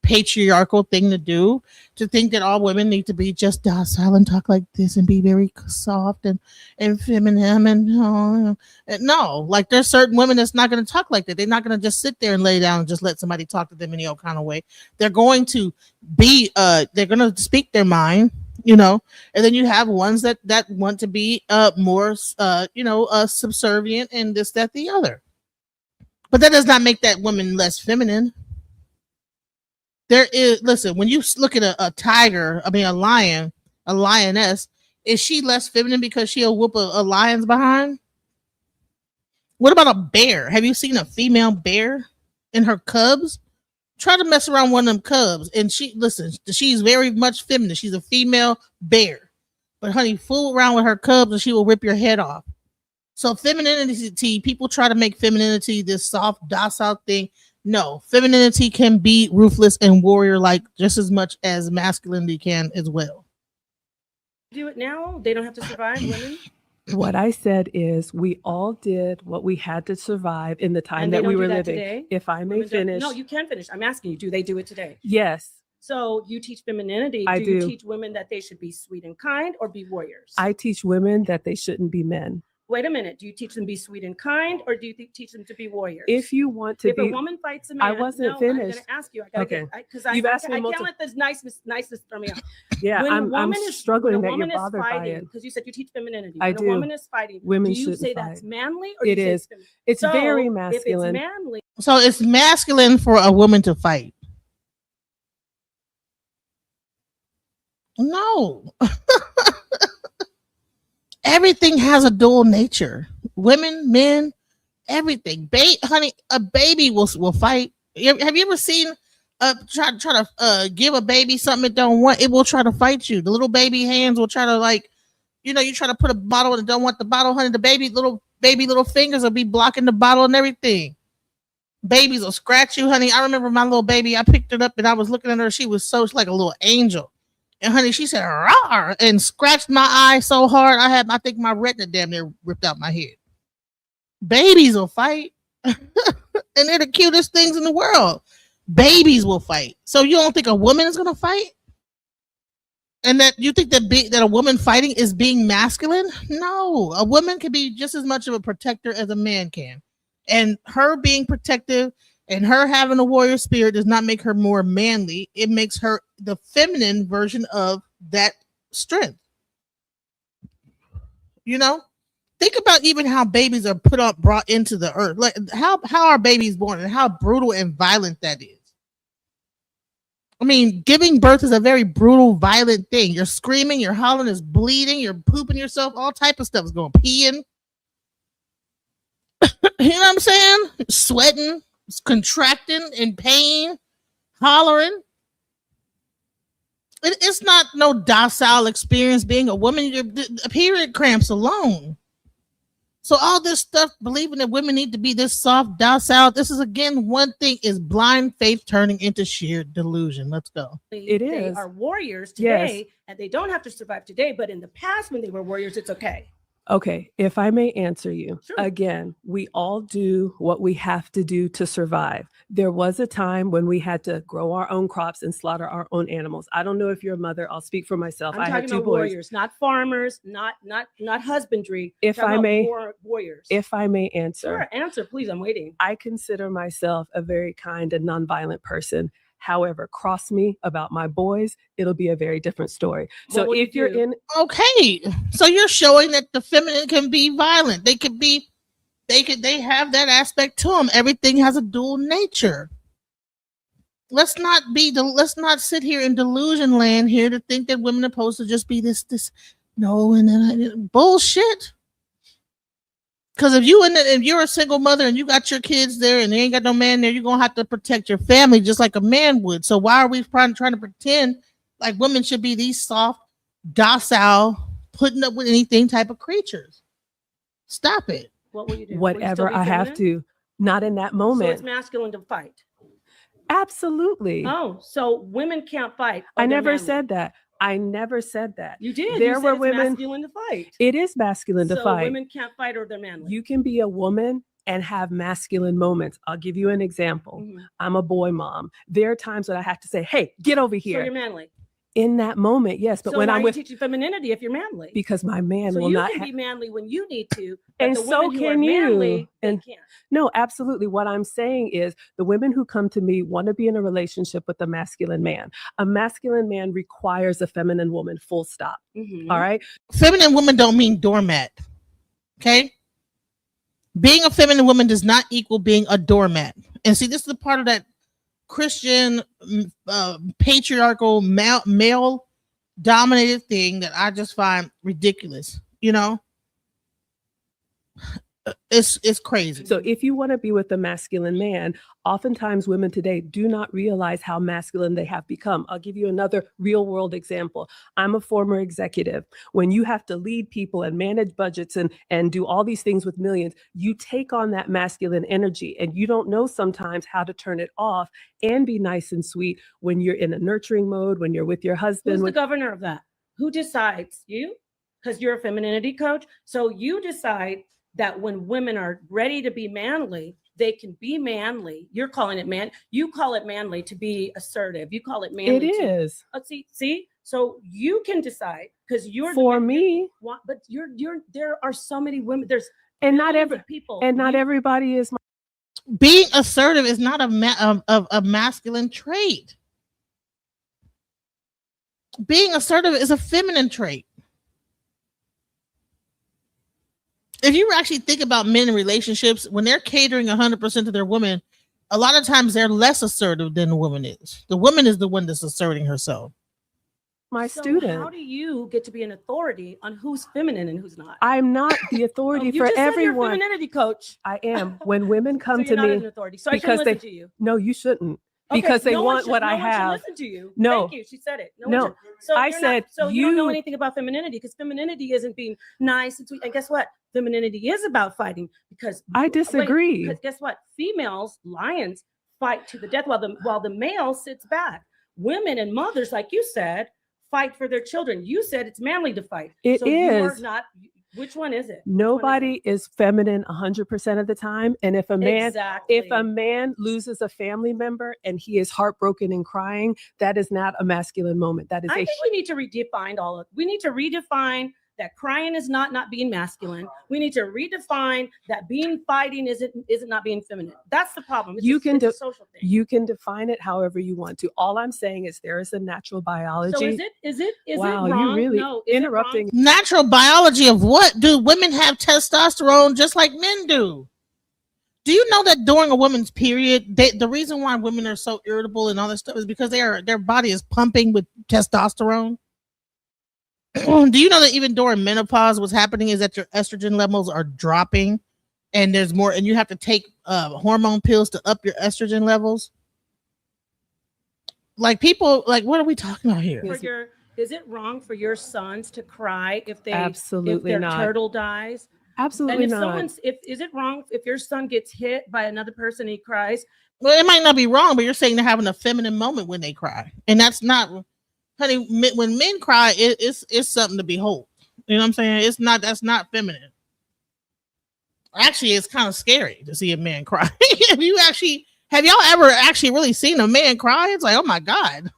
patriarchal thing to do, to think that all women need to be just docile and talk like this and be very soft and feminine and no, like there's certain women that's not going to talk like that. They're not going to just sit there and lay down and just let somebody talk to them any old kind of way. They're going to be they're going to speak their mind, you know. And then you have ones that want to be more subservient and this, that, the other. But that does not make that woman less feminine. There is, listen, when you look at a tiger, I mean a lion, a lioness, is she less feminine because she'll whoop a lion's behind? What about a bear? Have you seen a female bear and her cubs? Try to mess around one of them cubs, and she's very much feminine. She's a female bear, but honey, fool around with her cubs and she will rip your head off. So femininity, people try to make femininity this soft, docile thing. No, femininity can be ruthless and warrior-like just as much as masculinity can as well. Do it now. They don't have to survive, women. What I said is we all did what we had to survive in the time And they that we don't were do that living. today? If I may Women don't- finish. No, you can finish. I'm asking you, do they do it today? Yes, So you teach femininity. I do you do. teach women that they should be sweet and kind or be warriors? I teach women that they shouldn't be men. Wait a minute. Do you teach them to be sweet and kind or do you teach them to be warriors? If you want to if be, a woman fights a man, I wasn't no, I'm finished. going to ask you. I gotta Okay. because You've asked me I can't multiple- let this niceness throw me off. yeah, When a I'm woman is struggling when a that you're woman is bothered by fighting, it. because you said you teach femininity. I When do. a woman is fighting, Women do you shouldn't say that's fight. manly or It do you say is. it's feminine? It's So, very If masculine. it's manly, So it's masculine for a woman to fight. No. Everything has a dual nature. Women, men, everything. Honey, a baby will fight. Have you ever seen try to give a baby something it don't want? It will try to fight you. The little baby hands will try to you try to put a bottle and don't want the bottle, honey. The little fingers will be blocking the bottle and everything. Babies will scratch you, honey. I remember my little baby. I picked her up and I was looking at her. She was like a little angel. And honey, she said, "Rawr," and scratched my eye so hard. I think my retina damn near ripped out my head. Babies will fight. And they're the cutest things in the world. Babies will fight. So you don't think a woman is going to fight? And that you think that a woman fighting is being masculine? No, a woman can be just as much of a protector as a man can. And her being protective and her having a warrior spirit does not make her more manly. It makes her the feminine version of that strength. You know? Think about even how babies are brought into the earth. Like how are babies born and how brutal and violent that is. I mean, giving birth is a very brutal, violent thing. You're screaming, you're hollering, it's bleeding, you're pooping yourself, all type of stuff is going, peeing. You know what I'm saying? Sweating, contracting, in pain, hollering. It's not no docile experience being a woman. The period cramps alone. So all this stuff, believing that women need to be this soft, docile, this is again one thing is blind faith turning into sheer delusion. Let's go. It they is. are warriors Yes. today, and they don't have to survive today. But in the past, when they were warriors, it's okay. Okay, if I may answer you, Sure. again, we all do what we have to do to survive. There was a time when we had to grow our own crops and slaughter our own animals. I don't know if you're a mother. I'll speak for myself. I'm I had talking two about boys. warriors, not farmers, not husbandry. If Talking I about may- warriors. If I may answer, Sure, answer, please. I'm waiting. I consider myself a very kind and nonviolent person. However, cross me about my boys, it'll be a very different story. What So will you if you're do? in, Okay, so you're showing that the feminine can be violent. They have that aspect to them. Everything has a dual nature. Let's not sit here in delusion land here to think that women are supposed to just be this no, and then bullshit. Because if you're a single mother and you got your kids there and they ain't got no man there, you're gonna have to protect your family just like a man would. So why are we trying to pretend like women should be these soft, docile, putting up with anything type of creatures? Stop it. What will you do? Will you still whatever be I have feminine? to, not in that So moment. it's masculine to fight. Absolutely. Oh, so women can't fight. I or they're never manly. said that. I never said that. You did. There You said were it's women- masculine to fight. It is masculine to So fight. women can't fight or they're manly. You can be a woman and have masculine moments. I'll give you an example. Mhm. I'm a boy mom. There are times when I have to say, hey, get over So you're here. manly. In that moment, yes. But so when why I'm are with, you teaching femininity if you're manly? because my man so will you not can have. be manly when you need to, but And the so women who are can you. manly, they And- can't. No, absolutely. What I'm saying is the women who come to me want to be in a relationship with a masculine man. A masculine man requires a feminine woman, full stop. Mhm. All right. Feminine women don't mean doormat. Okay? Being a feminine woman does not equal being a doormat. And see, this is the part of that Christian patriarchal male dominated thing that I just find ridiculous. You know, it's crazy. So if you want to be with a masculine man, oftentimes women today do not realize how masculine they have become. I'll give you another real world example. I'm a former executive. When you have to lead people and manage budgets and do all these things with millions, you take on that masculine energy and you don't know sometimes how to turn it off and be nice and sweet when you're in a nurturing mode, when you're with your husband. Who's the when- governor of that? Who decides? You? Because you're a femininity coach. So you decide that when women are ready to be manly, they can be manly. You're calling it man. You call it manly to be assertive. You call it manly. It is. See. So you can decide because you're For me. But there are so many women. There's And not millions every of people. and not everybody is Being assertive is not a masculine trait. Being assertive is a feminine trait. If you actually think about men in relationships, when they're catering 100% to their woman, a lot of times they're less assertive than the woman is. The woman is the one that's asserting herself. my So student. how do you get to be an authority on who's feminine and who's not? I'm not the authority you for just said you're a everyone. femininity coach. I am. When women So come you're to not an me, authority. So I because shouldn't they- listen to you. no, you shouldn't. Okay, Because they no one want should- what no I one should have. listen to you. No. Thank you. She said it. No. One should. So I you're said so you don't know you- anything about femininity because femininity isn't being nice and sweet. And guess what? Femininity is about fighting because I wait, disagree. 'cause guess what? Females, lions, fight to the death while the male sits back. Women and mothers, like you said, fight for their children. You said it's manly to fight. It so you are is. not. Which one is it? Nobody is feminine 100% of the time. And if a man Exactly. if a man loses a family member and he is heartbroken and crying, that is not a masculine moment. That is I a think we need to redefine we need to redefine that crying is not being masculine. We need to redefine that fighting isn't not being feminine. That's the problem. It's You it's can a social thing. you can define it however you want to. All I'm saying is there is a natural biology. So is it Wow, wrong? you really No, is it interrupting. wrong? Natural biology of what? Do women have testosterone just like men do? Do you know that during a woman's period, the reason why women are so irritable and all this stuff is because their body is pumping with testosterone? Do you know that even during menopause, what's happening is that your estrogen levels are dropping, and there's more, and you have to take hormone pills to up your estrogen levels? Like people, like what are we talking about here? Is it wrong for your sons to cry if Absolutely their not. turtle dies? Absolutely And not. is it wrong if your son gets hit by another person and he cries? Well, it might not be wrong, but you're saying they're having a feminine moment when they cry, and that's not, honey. When men cry, it's something to behold. You know what I'm saying? That's not feminine. Actually, it's kind of scary to see a man cry. Have y'all ever actually really seen a man cry? It's like, oh my God.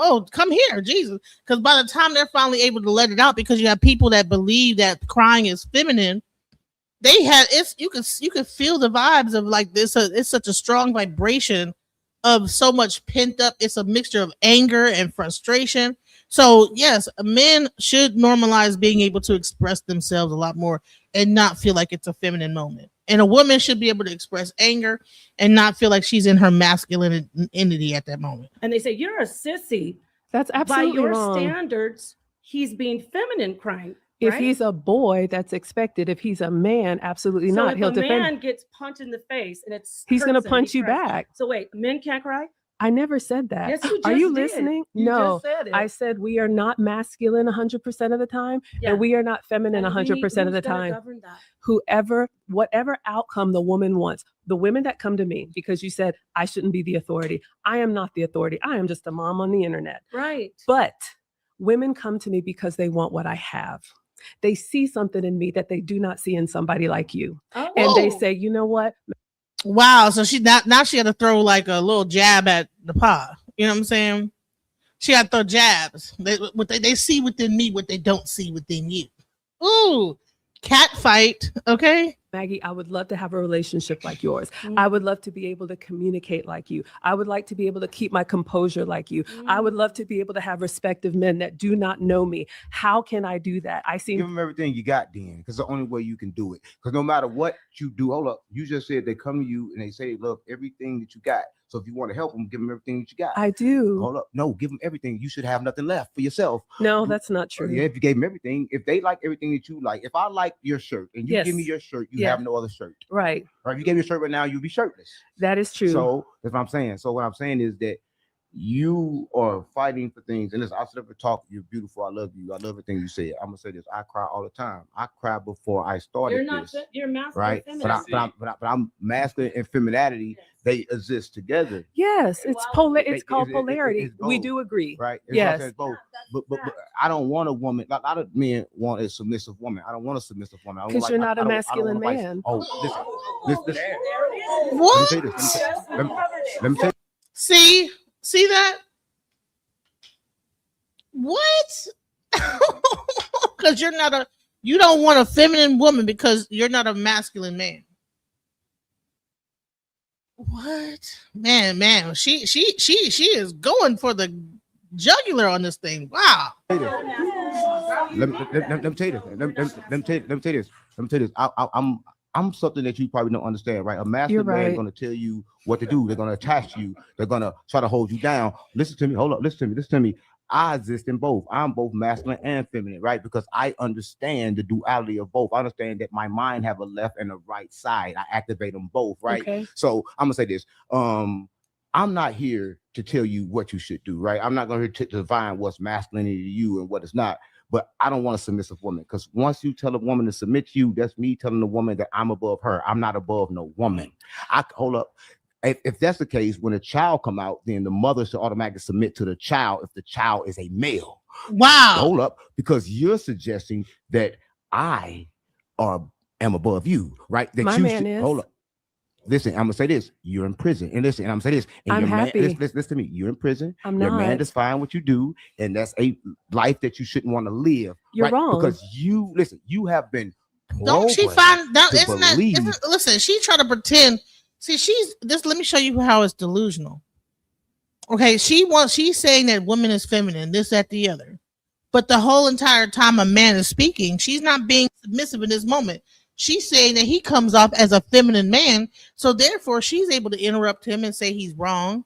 Oh, come here, Jesus. Because by the time they're finally able to let it out, because you have people that believe that crying is feminine, you can feel the vibes of like this. It's such a strong vibration of so much pent up. It's a mixture of anger and frustration. So yes, men should normalize being able to express themselves a lot more and not feel like it's a feminine moment. And a woman should be able to express anger and not feel like she's in her masculinity at that moment. And they say, you're a sissy. That's By absolutely your wrong. standards, he's being feminine crying. If right? he's a boy, that's expected. If he's a man, absolutely So not. if He'll a defend. man gets punched in the face and He's going to hurts him, punch he you cries. back. So wait, men can't cry? I never said that. Yes, you Are you just did. listening? You No, just said it. I said we are not masculine 100% of the time, Yeah. and we are not feminine And 100% of the who's gonna time. govern that? Whatever outcome the woman wants, the women that come to me, because you said I shouldn't be the authority. I am not the authority. I am just a mom on the internet. Right. But women come to me because they want what I have. They see something in me that they do not see in somebody like you. Oh. And they say, you know what? Wow. So she now she had to throw like a little jab at the pod. You know what I'm saying? She had to throw jabs. They see within me what they don't see within you. Ooh, cat fight. Okay. Maggie, I would love to have a relationship like yours. Mm. I would love to be able to communicate like you. I would like to be able to keep my composure like you. I would love to be able to have respective men that do not know me. How can I do that? Give them everything you got, then, because the only way you can do it. Because no matter what you do, hold up, you just said they come to you and they say they love everything that you got. So if you want to help them, give them everything that you got. I do. Hold up, no, give them everything. You should have nothing left for yourself. No, that's not true. Yeah, if you gave them everything, if they like everything that you like, if I like your shirt and you Yes. give me your shirt, you Yeah. have no other shirt. Right. Or if you gave me a shirt right now, you'd be shirtless. That is true. So that's what I'm saying. So what I'm saying is that you are fighting for things. And listen, I said, talk, you're beautiful. I love you. I love everything you said. I'm gonna say this. I cry all the time. I cry before I started You're not. this. You're masculine. Right, Feminine. but I'm masculine and femininity. They exist together, yes, it's It's called polarity. it's we both, do agree. right? It's Yes. it's both. But I don't want a woman. A lot of men want a submissive woman. I don't want a submissive woman. Because you're not a masculine man. Oh, listen. What? Let me say this. Let me say See that? What? Because you don't want a feminine woman because you're not a masculine man. What? Man, she is going for the jugular on this thing. Wow. Let me tell you this. Let me tell you this. I'm something that you probably don't understand, right? A masculine man is going to tell you what to do. They're going to attach you. They're going to try to hold you down. Listen to me. Hold up. Listen to me. I exist in both. I'm both masculine and feminine, right? Because I understand the duality of both. I understand that my mind have a left and a right side. I activate them both, right? Okay. So I'm gonna say this. I'm not here to tell you what you should do, right? I'm not going to define what's masculinity to you and what it's not. But I don't want a submissive woman, because once you tell a woman to submit to you, that's me telling the woman that I'm above her. I'm not above no woman. Hold up. If that's the case, when a child come out, then the mother should automatically submit to the child if the child is a male. Wow. Hold up, because you're suggesting that I am above you, right? That My you man is. Hold up. Listen, I'm gonna say this. You're in prison. And listen, I'm gonna say this. And I'm your happy. Man, listen to me. You're in prison. I'm your not. man is fine what you do, and that's a life that you shouldn't want to live. You're right? wrong. Because you have been Don't she programmed find that? to Isn't that? believe- Listen, she try to pretend. See, let me show you how it's delusional. Okay, she's saying that woman is feminine, this, that, the other. But the whole entire time a man is speaking, she's not being submissive in this moment. She's saying that he comes off as a feminine man, so therefore she's able to interrupt him and say he's wrong,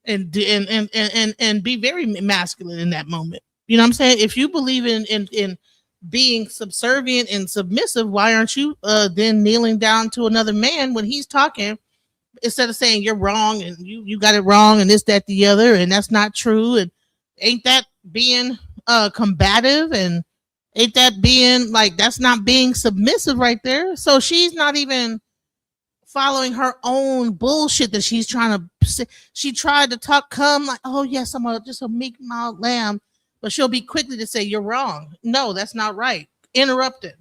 and be very masculine in that moment. You know what I'm saying? If you believe in being subservient and submissive, why aren't you then kneeling down to another man when he's talking, instead of saying you're wrong and you got it wrong and this, that, the other, and that's not true, and ain't that being combative, and ain't that being like, that's not being submissive right there? So she's not even following her own bullshit that she's trying to. She tried to come like, oh yes, I'm just a meek mild lamb. but she'll be quickly to say you're wrong. No, that's not right. Interrupted.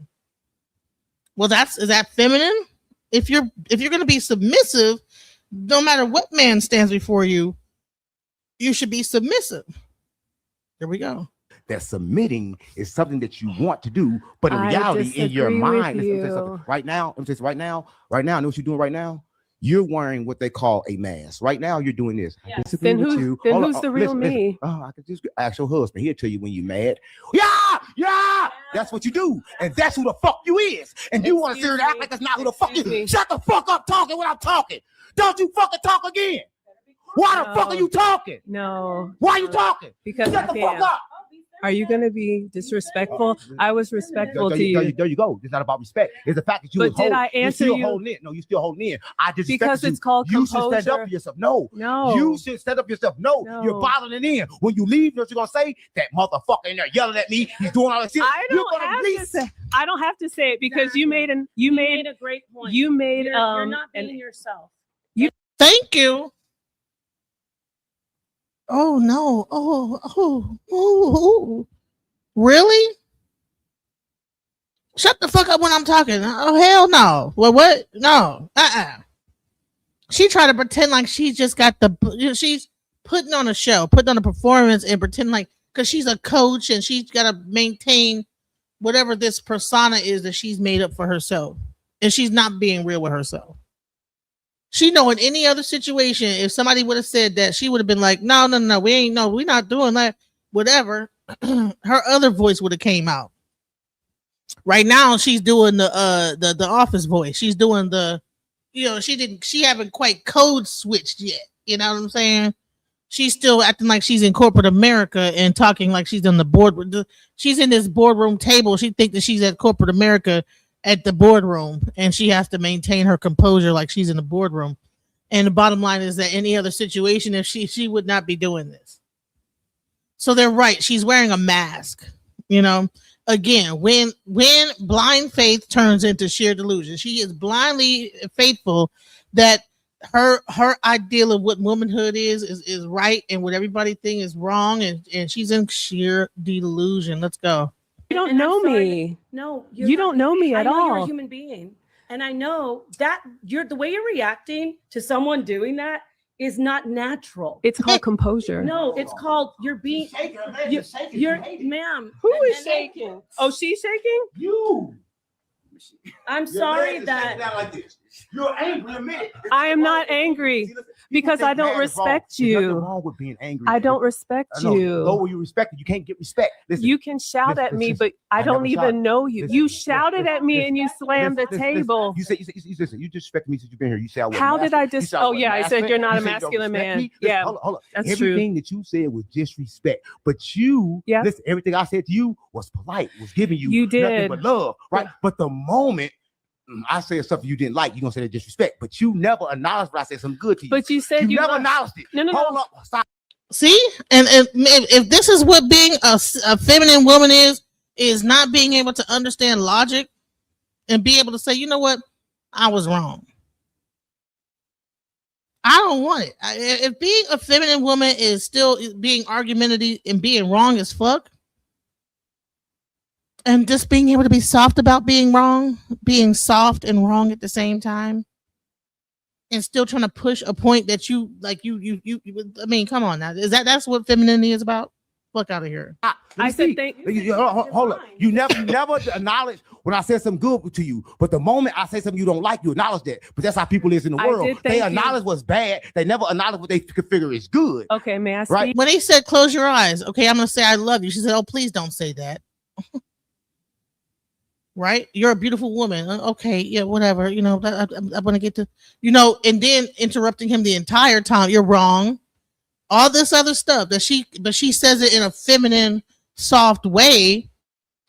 Well, is that feminine? If you're going to be submissive, no matter what man stands before you, you should be submissive. There we go. That submitting is something that you want to do, but in I reality, in your disagree with mind, you. right now, know what you're doing right now? You're wearing what they call a mask. Right now, you're doing this. I disagree Then with who's, you. then Hold on, who's the real listen. me? Oh, I could just ask your husband. He'll tell you when you're mad. Yeah. That's what you do. And that's who the fuck you is. And you want to sit here and act like that's not who the fuck you Excuse me. is. Shut the fuck up talking when I'm talking. Don't you fucking talk again. Why the fuck are you talking? No. Why are you talking? Because Shut I the fuck can't. up. Are you going to be disrespectful? I was respectful There to you. you go. It's not about respect. It's the fact that you But was did I you're answer still you? holding in. No, you're still holding in. I disrespected Because you. it's called You should stand up composure. for yourself. No. No. You should stand up for yourself. No. You're No. bottling it in. When you leave, you know what you're gonna say? That motherfucker in there yelling at me. He's doing all that shit. I You're don't gonna have leave. to say. I don't have to say it because you made a great point. you made You're not being yourself. Thank you. Oh no. Oh. Really? Shut the fuck up when I'm talking. Oh hell no. Well, what? No. She tried to pretend like she just got she's putting on a show, putting on a performance, and pretend like because she's a coach and she's got to maintain whatever this persona is that she's made up for herself, and she's not being real with herself. She know in any other situation, if somebody would have said that, she would have been like, no, we're not doing that. Whatever. Her other voice would have came out. Right now, she's doing the office voice. She's doing she haven't quite code switched yet. You know what I'm saying? She's still acting like she's in corporate America and talking like she's on the board. She's in this boardroom table. She thinks that she's at corporate America at the boardroom, and she has to maintain her composure like she's in the boardroom. And the bottom line is that any other situation, if she would not be doing this. So they're right. She's wearing a mask. Again, when blind faith turns into sheer delusion, she is blindly faithful that her ideal of what womanhood is right, and what everybody thinks is wrong, and she's in sheer delusion. Let's go. You don't know me. No, You don't know me at I know all. you're a human being, and I know that the way you're reacting to someone doing that is not natural. It's called composure. No, it's called you're being. You're, ma'am. Who is shaking? Oh, she's shaking? You. I'm sorry that. Like this. You're angry a minute. I am not angry because I don't respect There's nothing you. wrong with being angry. I don't respect I know. Go you. where you respect it. You can't get respect. Listen, You can shout listen, at me, listen. but I I don't never even shouted. know you. Listen, You listen, shouted at me and you slammed the listen. table. You listen. You disrespect me since you've been here. You said I wasn't How did I masculine. You said I Oh, wasn't yeah, I said masculine. you're not a You said you don't masculine respect man. me. Listen, Yeah, hold on. that's true. Everything that you said was disrespect, but you, Yeah. listen, everything I said to you was polite, was giving you, You nothing did. but love, right? Yeah. But the moment I said something you didn't like, you're gonna say that disrespect, but you never acknowledged when I said something good to you. But you said you never love- acknowledged it. No. Hold up, stop. See, and if this is what being a feminine woman is not being able to understand logic and be able to say, you know what, I was wrong. I don't want it. If being a feminine woman is still being argumentative and being wrong as fuck, and just being able to be soft about being wrong, being soft and wrong at the same time, and still trying to push a point that you like, you I mean, come on now. That's what femininity is about? Fuck out of here. I said thank you. Hold up. You never acknowledge when I said something good to you, but the moment I say something you don't like, you acknowledge that. But that's how people is in the I world. did They thank you. acknowledge what's bad. They never acknowledge what they figure is good. Okay, may I speak? Right. When they said close your eyes, okay, I'm gonna say I love you. She said, oh, please don't say that. Right? You're a beautiful woman. Okay, yeah, whatever. I want to get to, and then interrupting him the entire time. You're wrong. All this other stuff but she says it in a feminine, soft way.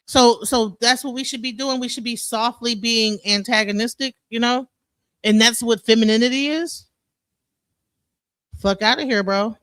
So that's what we should be doing. We should be softly being antagonistic, and that's what femininity is. Fuck out of here, bro.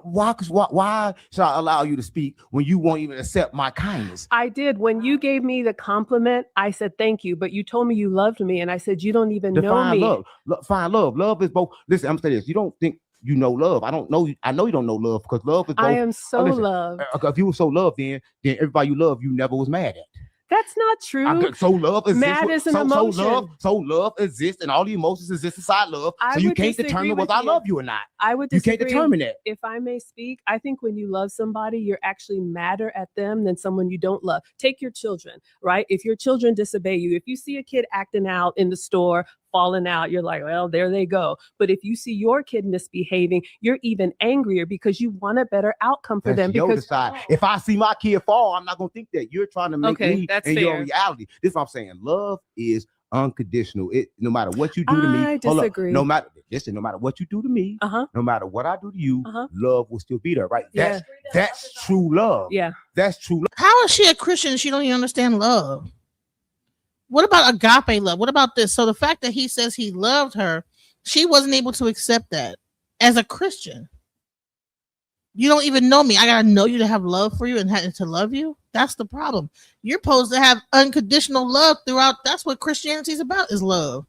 Why should I allow you to speak when you won't even accept my kindness? I did. When you gave me the compliment, I said thank you, but you told me you loved me, and I said you don't even know Define me. love. Find love. Love is both. Listen, I'm saying this. You don't think you know love. I don't know. I know you don't know love because love is both. I am so listen, loved. If you were so loved, then everybody you love, you never was mad at. That's not true. So love exists. Mad is an emotion. So love exists, and all the emotions exist inside love. I So you would can't disagree determine with whether I you. love you or not. I would You disagree. can't determine that. If I may speak, I think when you love somebody, you're actually madder at them than someone you don't love. Take your children, right? If your children disobey you, if you see a kid acting out in the store, falling out, you're like, well, there they go. But if you see your kid misbehaving, you're even angrier because you want a better outcome for them. Your Because decide. If I see my kid fall, I'm not gonna think that you're trying to make Okay, me that's and your fair. reality. This is what I'm saying. Love is unconditional. It no matter what you do to me. I hold up, disagree. no matter no matter what you do to me, no matter what I do to you, love will still be there, right? Yeah. That's true love. Yeah. That's true love. How is she a Christian and she don't even understand love? What about agape love? What about this? So the fact that he says he loved her, she wasn't able to accept that as a Christian. You don't even know me. I gotta know you to have love for you and to love you. That's the problem. You're supposed to have unconditional love throughout. That's what Christianity is about, is love.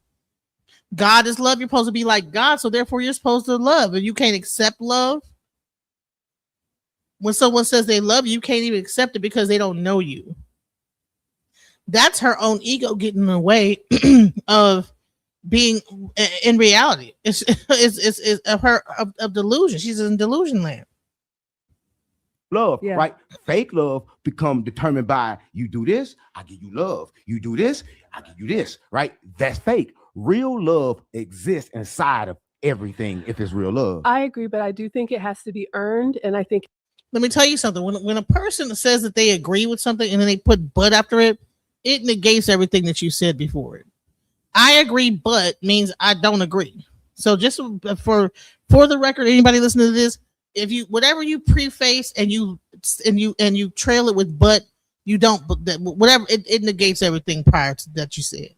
God is love. You're supposed to be like God, so therefore you're supposed to love. And you can't accept love. When someone says they love you, you can't even accept it because they don't know you. That's her own ego getting in the way of being in reality. It's of delusion. She's in delusion land. Love, Yeah. right? Fake love become determined by you do this, I give you love. You do this, I give you this, right? That's fake. Real love exists inside of everything if it's real love. I agree, but I do think it has to be earned. And I think Let me tell you something. When a person says that they agree with something and then they put but after it, it negates everything that you said before it. I agree, but means I don't agree. So just for the record, anybody listening to this, if you whatever you preface and you trail it with but, you don't, whatever, it negates everything prior to that you said.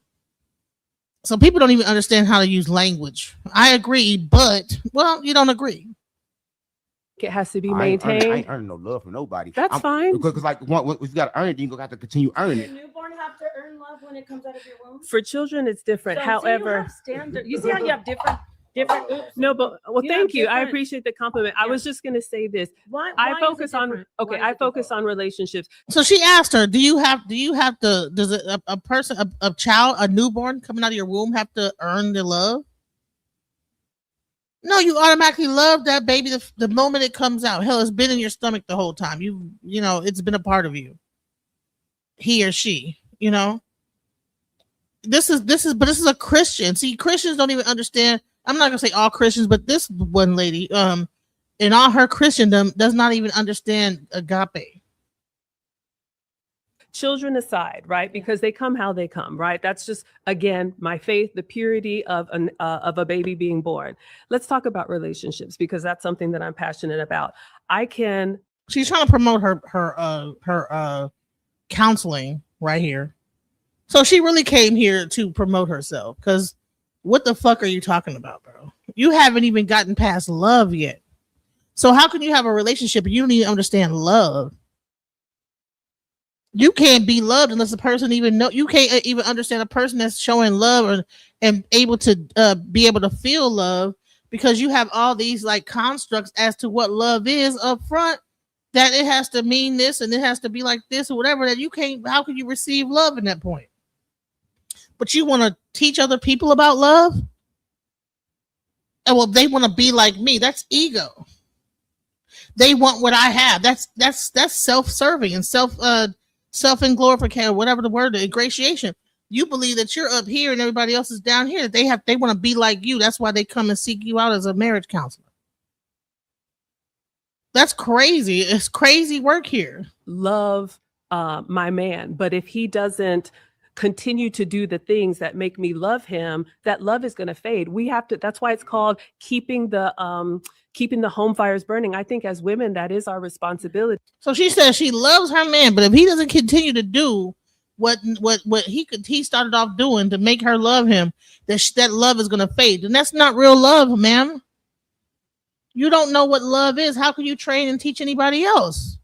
So people don't even understand how to use language. I agree, but well, you don't agree. it has to be I ain't maintained. earning no love from nobody. That's fine. Because like once you got to earn it, then you have to continue earning Does it. a newborn have to earn love when it comes out of your womb? For children, it's different. So, However, you see how you have different. Oops. no, but well, You thank have you. I different- appreciate the compliment. I Yeah. was just going to say this. Why I is it focus on different? okay. Why is I it focus different? on relationships. So she asked her, do you have to, does a person, a child, a newborn coming out of your womb have to earn the love? No, you automatically love that baby the moment it comes out. Hell, it's been in your stomach the whole time. You know, it's been a part of you. He or she, you know. This is a Christian. See, Christians don't even understand. I'm not gonna say all Christians, but this one lady, in all her Christendom, does not even understand agape. Children aside, right? Because they come how they come, right? That's just again my faith, the purity of a baby being born. Let's talk about relationships because that's something that I'm passionate about. She's trying to promote her counseling right here. So she really came here to promote herself, because what the fuck are you talking about, bro? You haven't even gotten past love yet. So how can you have a relationship and you don't even understand love? You can't be loved unless the person even know. You can't even understand a person that's showing love and able to be able to feel love, because you have all these like constructs as to what love is up front, that it has to mean this and it has to be like this or whatever, that you can't. How can you receive love in that point? But you want to teach other people about love? And well, they want to be like me. That's ego. They want what I have. That's self-serving and self-glorification, whatever the word, the ingratiation. You believe that you're up here and everybody else is down here. They want to be like you. That's why they come and seek you out as a marriage counselor. That's crazy. It's crazy work here. Love my man, but if he doesn't continue to do the things that make me love him, that love is going to fade. We have to. That's why it's called keeping the home fires burning. I think as women, that is our responsibility. So she says she loves her man, but if he doesn't continue to do what he started off doing to make her love him, that love is going to fade. And that's not real love, ma'am. You don't know what love is. How can you train and teach anybody else?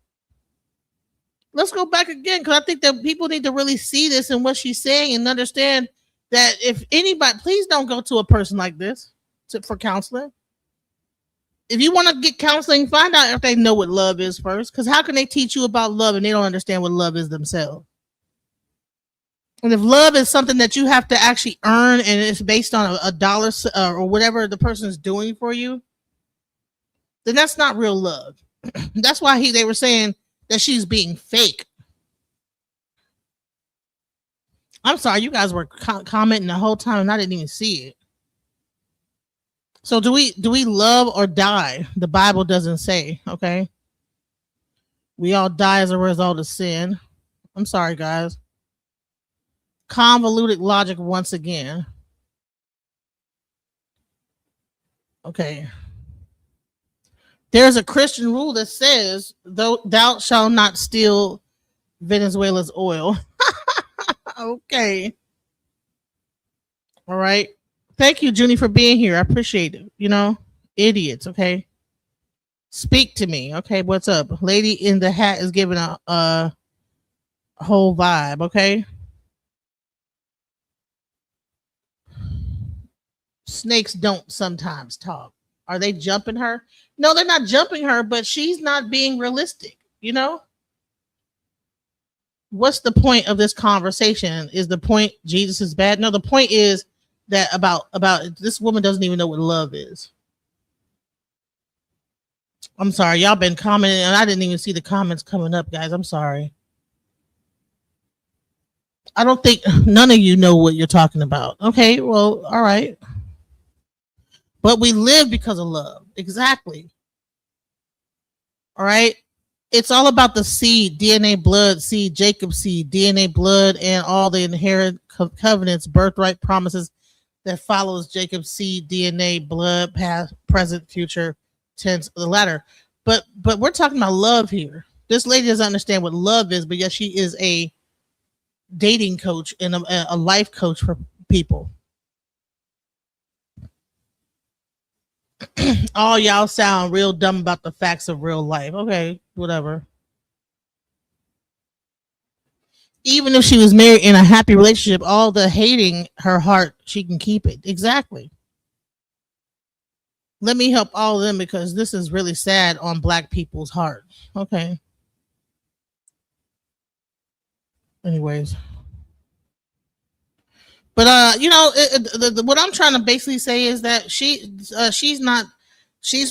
Let's go back again, because I think that people need to really see this and what she's saying and understand that if anybody, please don't go to a person like this for counseling. If you want to get counseling, find out if they know what love is first. Because how can they teach you about love and they don't understand what love is themselves? And if love is something that you have to actually earn and it's based on a dollar or whatever the person is doing for you, then that's not real love. That's why they were saying that she's being fake. I'm sorry, you guys were commenting the whole time and I didn't even see it. So do we love or die? The Bible doesn't say, okay? We all die as a result of sin. I'm sorry, guys. Convoluted logic once again. Okay. There's a Christian rule that says, thou shalt not steal Venezuela's oil. Okay. All right. Thank you, Junie, for being here. I appreciate it. You know, idiots. Okay. Speak to me. Okay. What's up? Lady in the hat is giving a whole vibe. Okay. Snakes don't sometimes talk. Are they jumping her? No, they're not jumping her, but she's not being realistic. You know? What's the point of this conversation? Is the point Jesus is bad? No, the point is that about this woman doesn't even know what love is. I'm sorry, y'all been commenting and I didn't even see the comments coming up, guys. I'm sorry. I don't think none of you know what you're talking about. Okay, well, all right. But we live because of love. Exactly. All right. It's all about the seed, DNA, blood, seed, Jacob's seed, DNA, blood, and all the inherent covenants, birthright promises that follows Jacob's seed, DNA, blood, past, present, future tense, the latter. But we're talking about love here. This lady doesn't understand what love is, but yet she is a dating coach and a life coach for people. All y'all sound real dumb about the facts of real life. Okay, whatever. Even if she was married in a happy relationship, all the hating her heart, she can keep it. Exactly. Let me help all of them because this is really sad on Black people's heart. Okay. Anyways. But you know, what I'm trying to basically say is that she's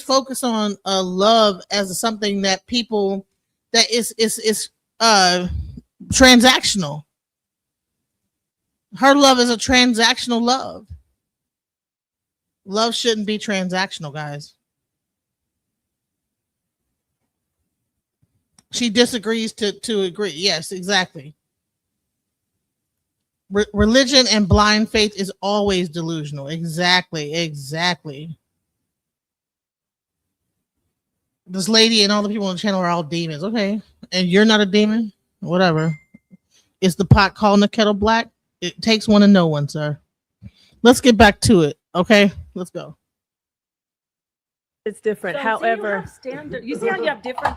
focused on love as something that people that is transactional. Her love is a transactional love. Love shouldn't be transactional, guys. She disagrees to agree. Yes, exactly. Religion and blind faith is always delusional. Exactly. This lady and all the people on the channel are all demons. Okay. And you're not a demon? Whatever. Is the pot calling the kettle black? It takes one to know one, sir. Let's get back to it. Okay. Let's go. It's different. So, However, you see how you have different.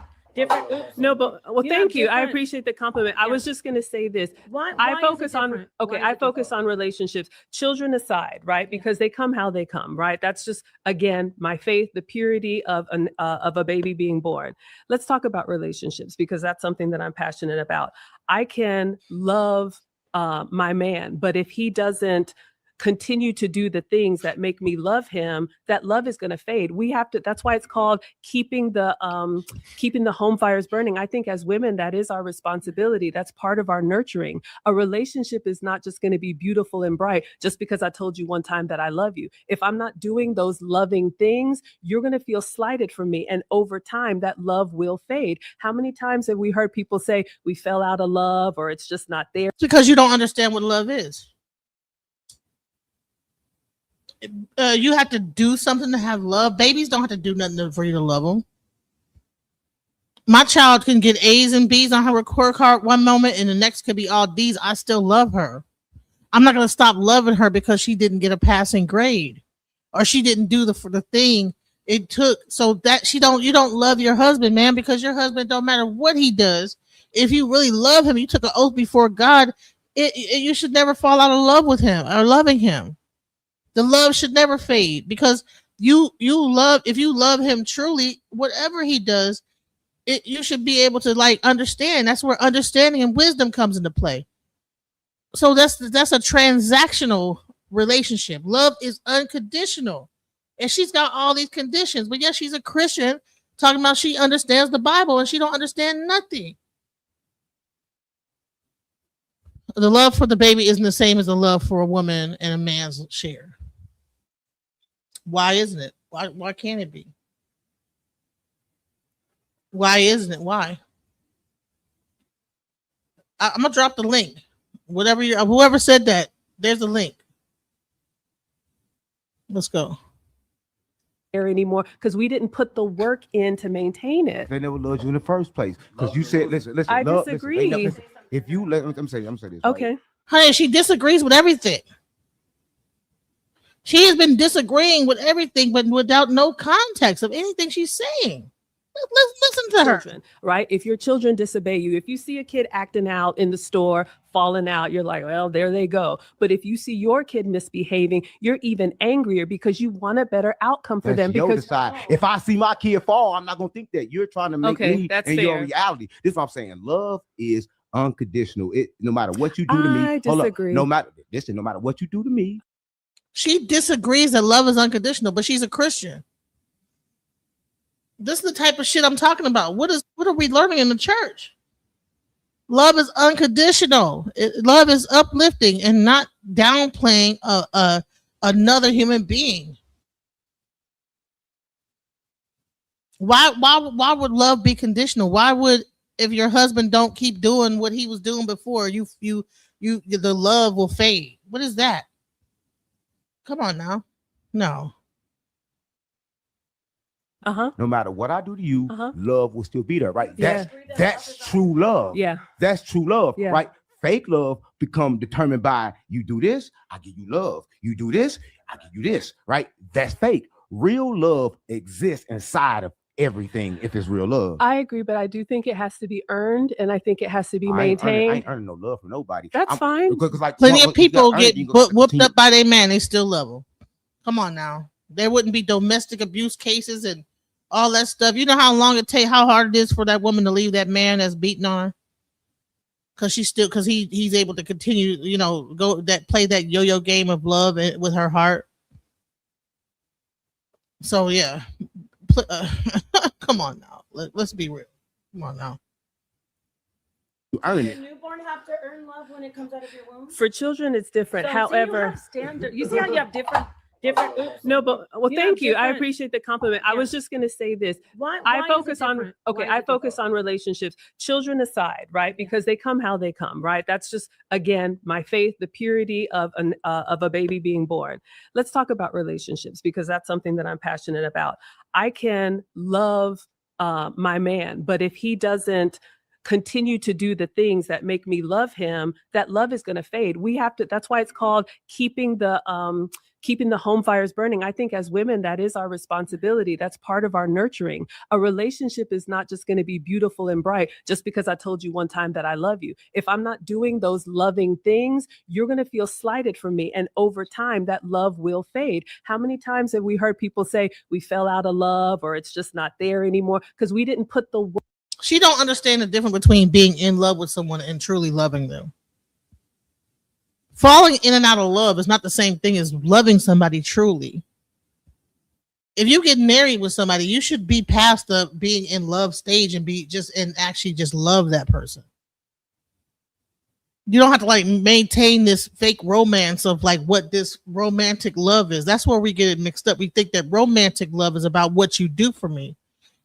No, but well, You thank have you. I different- appreciate the compliment. I Yeah. was just going to say this. Why I is it focus on different? okay. Why is I it focus different? on relationships, children aside, right? Because they come how they come, right? That's just again my faith, the purity of a baby being born. Let's talk about relationships because that's something that I'm passionate about. I can love my man, but if he doesn't continue to do the things that make me love him, that love is going to fade. We have to, that's why it's called keeping the home fires burning. I think as women, that is our responsibility. That's part of our nurturing. A relationship is not just going to be beautiful and bright just because I told you one time that I love you. If I'm not doing those loving things, you're going to feel slighted from me. And over time, that love will fade. How many times have we heard people say we fell out of love or it's just not there? It's because you don't understand what love is. You have to do something to have love. Babies don't have to do nothing for you to love them. My child can get A's and B's on her report card one moment and the next could be all D's. I still love her. I'm not going to stop loving her because she didn't get a passing grade or she didn't do the thing it took. So that you don't love your husband, man, because your husband don't matter what he does. If you really love him, you took an oath before God, you should never fall out of love with him or loving him. The love should never fade because if you love him truly, whatever he does, you should be able to like understand. That's where understanding and wisdom comes into play. So that's a transactional relationship. Love is unconditional. And she's got all these conditions, but yet she's a Christian talking about she understands the Bible and she don't understand nothing. The love for the baby isn't the same as the love for a woman and a man's share. Why isn't it? Why can't it be? Why isn't it? Why? I'm gonna drop the link. Whoever said that, there's a link. Let's go. There anymore because we didn't put the work in to maintain it. They never loved you in the first place because you said, listen. I love, disagree. Listen, if you let, I'm saying this. Okay. Right? Honey, she disagrees with everything. She has been disagreeing with everything, but without no context of anything she's saying. Let's listen to her. Children, right? If your children disobey you, if you see a kid acting out in the store, falling out, you're like, well, there they go. But if you see your kid misbehaving, you're even angrier because you want a better outcome for them. Your Because decide. If I see my kid fall, I'm not gonna think that you're trying to make me that's and your fair. reality. This is what I'm saying. Love is unconditional. It no matter what you do to me. I disagree. No matter what you do to me. She disagrees that love is unconditional, but she's a Christian. This is the type of shit I'm talking about. What are we learning in the church? Love is unconditional. Love is uplifting and not downplaying another human being. Why would love be conditional? Why would, if your husband don't keep doing what he was doing before, the love will fade? What is that? Come on now. No. No matter what I do to you, love will still be there, right? Yeah. That's true love. Yeah. That's true love, Yeah. right? Fake love become determined by you do this, I give you love. You do this, I give you this, right? That's fake. Real love exists inside of everything if it's real love. I agree, but I do think it has to be earned, and I think it has to be I maintained. ain't earning no love from nobody. That's fine. Because like Plenty of people get whooped continue. up by their man. They still love them. Come on now. There wouldn't be domestic abuse cases and all that stuff. You know how long it take, how hard it is for that woman to leave that man that's beating on her? Because he's able to continue, play that yo-yo game of love with her heart. So yeah, come on now. Let's be real. Come on now. You earn Does it. a newborn have to earn love when it comes out of your womb? For children, it's different. So, However, you see how you have different. no, but well, You thank have you. I different- appreciate the compliment. I Yeah. was just going to say this. Why I is it focus on different? Why is I it focus different? on relationships, children aside, right? Because they come how they come, right? That's just again my faith, the purity of a baby being born. Let's talk about relationships because that's something that I'm passionate about. I can love my man, but if he doesn't continue to do the things that make me love him, that love is going to fade. We have to. That's why it's called keeping the home fires burning. I think as women, that is our responsibility. That's part of our nurturing. A relationship is not just going to be beautiful and bright just because I told you one time that I love you. If I'm not doing those loving things, you're going to feel slighted from me. And over time, that love will fade. How many times have we heard people say we fell out of love or it's just not there anymore because we didn't put the work. She don't understand the difference between being in love with someone and truly loving them. Falling in and out of love is not the same thing as loving somebody truly. If you get married with somebody, you should be past the being in love stage and actually just love that person. You don't have to like maintain this fake romance of like what this romantic love is. That's where we get it mixed up. We think that romantic love is about what you do for me.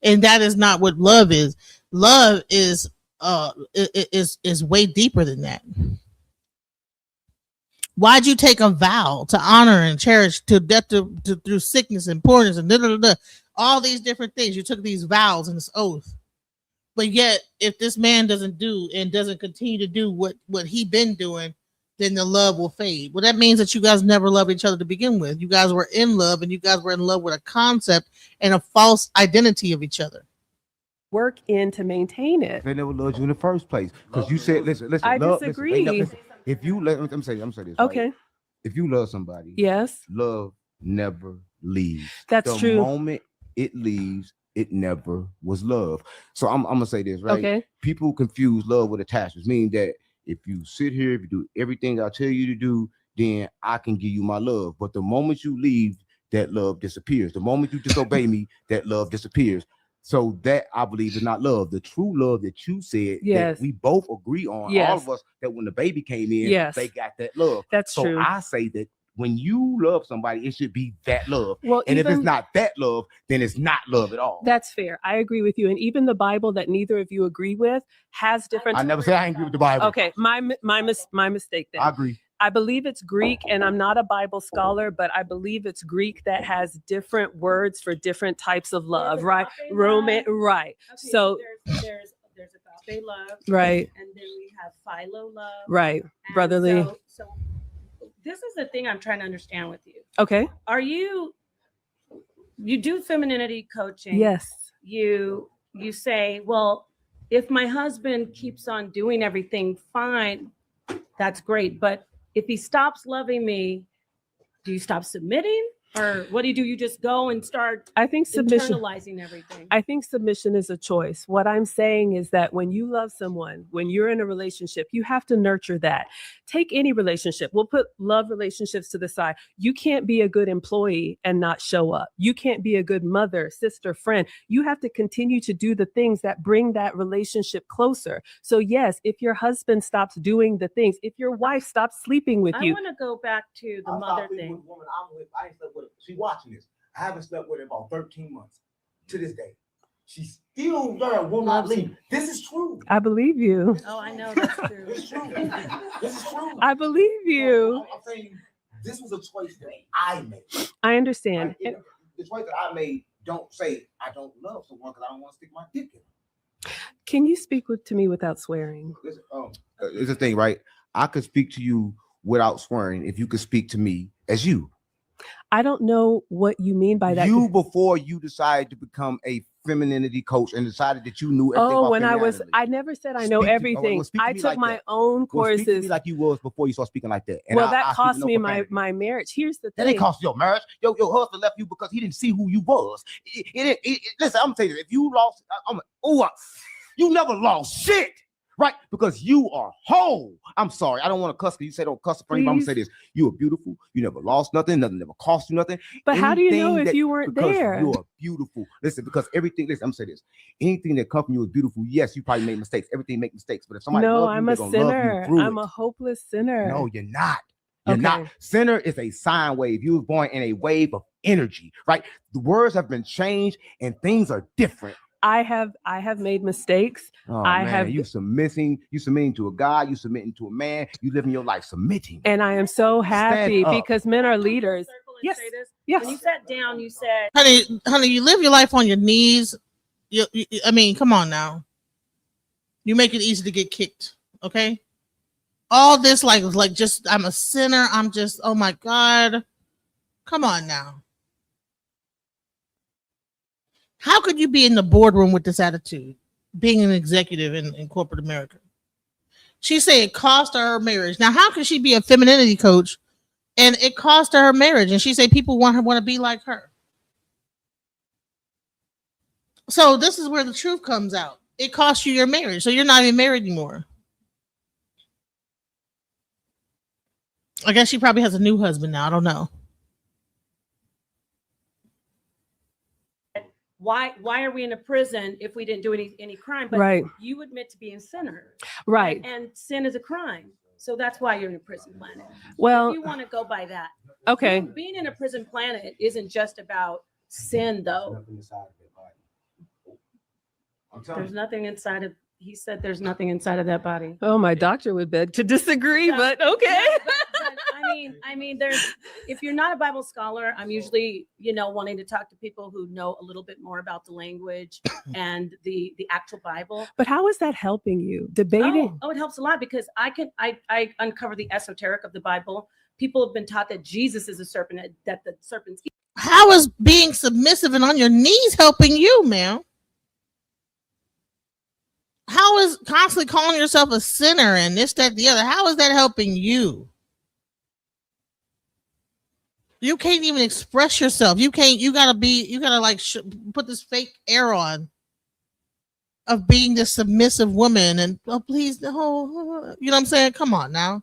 And that is not what love is. Love is way deeper than that. Why'd you take a vow to honor and cherish to death through sickness and poorness and all these different things? You took these vows and this oath. But yet, if this man doesn't do and doesn't continue to do what he been doing, then the love will fade. Well, that means that you guys never loved each other to begin with. You guys were in love, and you guys were in love with a concept and a false identity of each other. Work in to maintain it. They never loved you in the first place because you said, listen. I love, disagree. Listen, if you let, I'm saying this. Okay. Right? If you love somebody, Yes. love never leaves. That's the true. moment it leaves, it never was love. So I'm gonna say this, right? Okay. People confuse love with attachments, meaning that if you sit here, if you do everything I tell you to do, then I can give you my love. But the moment you leave, that love disappears. The moment you disobey me, that love disappears. So that I believe is not love. The true love that you said Yes. that we both agree on, all Yes. of us, that when the baby came in, Yes. they got that love. That's so true. I say that when you love somebody, it should be that love. Well, And if it's even not that love, then it's not love at all. that's fair. I agree with you. And even the Bible that neither of you agree with has different. I never said I agree with the Bible. Okay, my mistake then. I agree. I believe it's Greek, and I'm not a Bible scholar, but I believe it's Greek that has different words for different types of love, right? Right. Okay, So, there's agape love, right, and then we have philo love, right, and brotherly. So this is the thing I'm trying to understand with you. Okay. Are you do femininity coaching? Yes. You say, well, if my husband keeps on doing everything fine, that's great. But if he stops loving me, do you stop submitting? Or what do? You just go and start I think submission. internalizing everything? I think submission is a choice. What I'm saying is that when you love someone, when you're in a relationship, you have to nurture that. Take any relationship. We'll put love relationships to the side. You can't be a good employee and not show up. You can't be a good mother, sister, friend. You have to continue to do the things that bring that relationship closer. So yes, if your husband stops doing the things, if your wife stops sleeping with I you. want to go back to the I'm mother talking thing. with a woman I'm with. I ain't slept with her. She watching this. I haven't slept with her about 13 months to this day. She's still there, will not leave. This is true. I believe you. Oh, I know that's true. It's true. This is true. I believe you. I'm saying this was a choice that I made. I understand. The choice that I made don't say I don't love someone because I don't want to stick my dick in them. Can you speak to me without swearing? Listen, It's the thing, right? I could speak to you without swearing if you could speak to me as you. I don't know what you mean by that. You, before you decided to become a femininity coach and decided that you knew everything. Oh, about when femininity. I never said I Speak know to me. everything. Well, speak to I me took like my that. own Well, courses. speak to me like you was before you started speaking like that. And Well, I that speak cost with no me profanity. my marriage. Here's the That thing. ain't cost your marriage. Your husband left you because he didn't see who you was. Listen, I'm gonna tell you, if you lost, you never lost shit, right? Because you are whole. I'm sorry, I don't want to cuss. You say don't cuss for anybody. I'm gonna say this: you are beautiful. You never lost nothing. Nothing never cost you nothing. But how do you know Anything if you weren't because there? you are beautiful. Listen, because everything. Listen, I'm gonna say this: anything that comes from you is beautiful. Yes, you probably make mistakes. Everything make mistakes. But if somebody No, loves you, I'm they're a gonna love you sinner. through I'm it. a hopeless sinner. No, you're not. You're Okay. not. Sinner is a sine wave. You were born in a wave of energy, right? The words have been changed and things are different. I have made mistakes. Oh, I man, have- you submitting to a God, you submitting to a man, you living your life submitting. And I am so happy up. because men are leaders. Yes. Yes. When you sat down, you said, honey, you live your life on your knees. I mean, come on now. You make it easy to get kicked, okay? All this like just I'm a sinner. I'm just, oh my God. Come on now. How could you be in the boardroom with this attitude, being an executive in corporate America? She said it cost her marriage. Now, how could she be a femininity coach and it cost her marriage? And she said people want to be like her. So this is where the truth comes out. It cost you your marriage, so you're not even married anymore. I guess she probably has a new husband now. I don't know. why are we in a prison if we didn't do any crime? But Right. you admit to being a sinner. Right. And sin is a crime. So that's why you're in a prison planet. Well, If you want to go by that. okay. Being in a prison planet isn't just about sin, though. Nothing inside of that body. I'm telling There's you. nothing inside of, he said there's nothing inside of that body. Oh, my doctor would beg to disagree, Yeah. but okay. But I mean, there's, if you're not a Bible scholar, I'm usually, wanting to talk to people who know a little bit more about the language and the actual Bible. But how is that helping you? Debating. Oh, it helps a lot because I uncover the esoteric of the Bible. People have been taught that Jesus is a serpent, that the serpent's. How is being submissive and on your knees helping you, man? How is constantly calling yourself a sinner and this, that, the other? How is that helping you? You can't even express yourself. You can't. You gotta like put this fake air on of being this submissive woman and oh please the whole. You know what I'm saying? Come on now.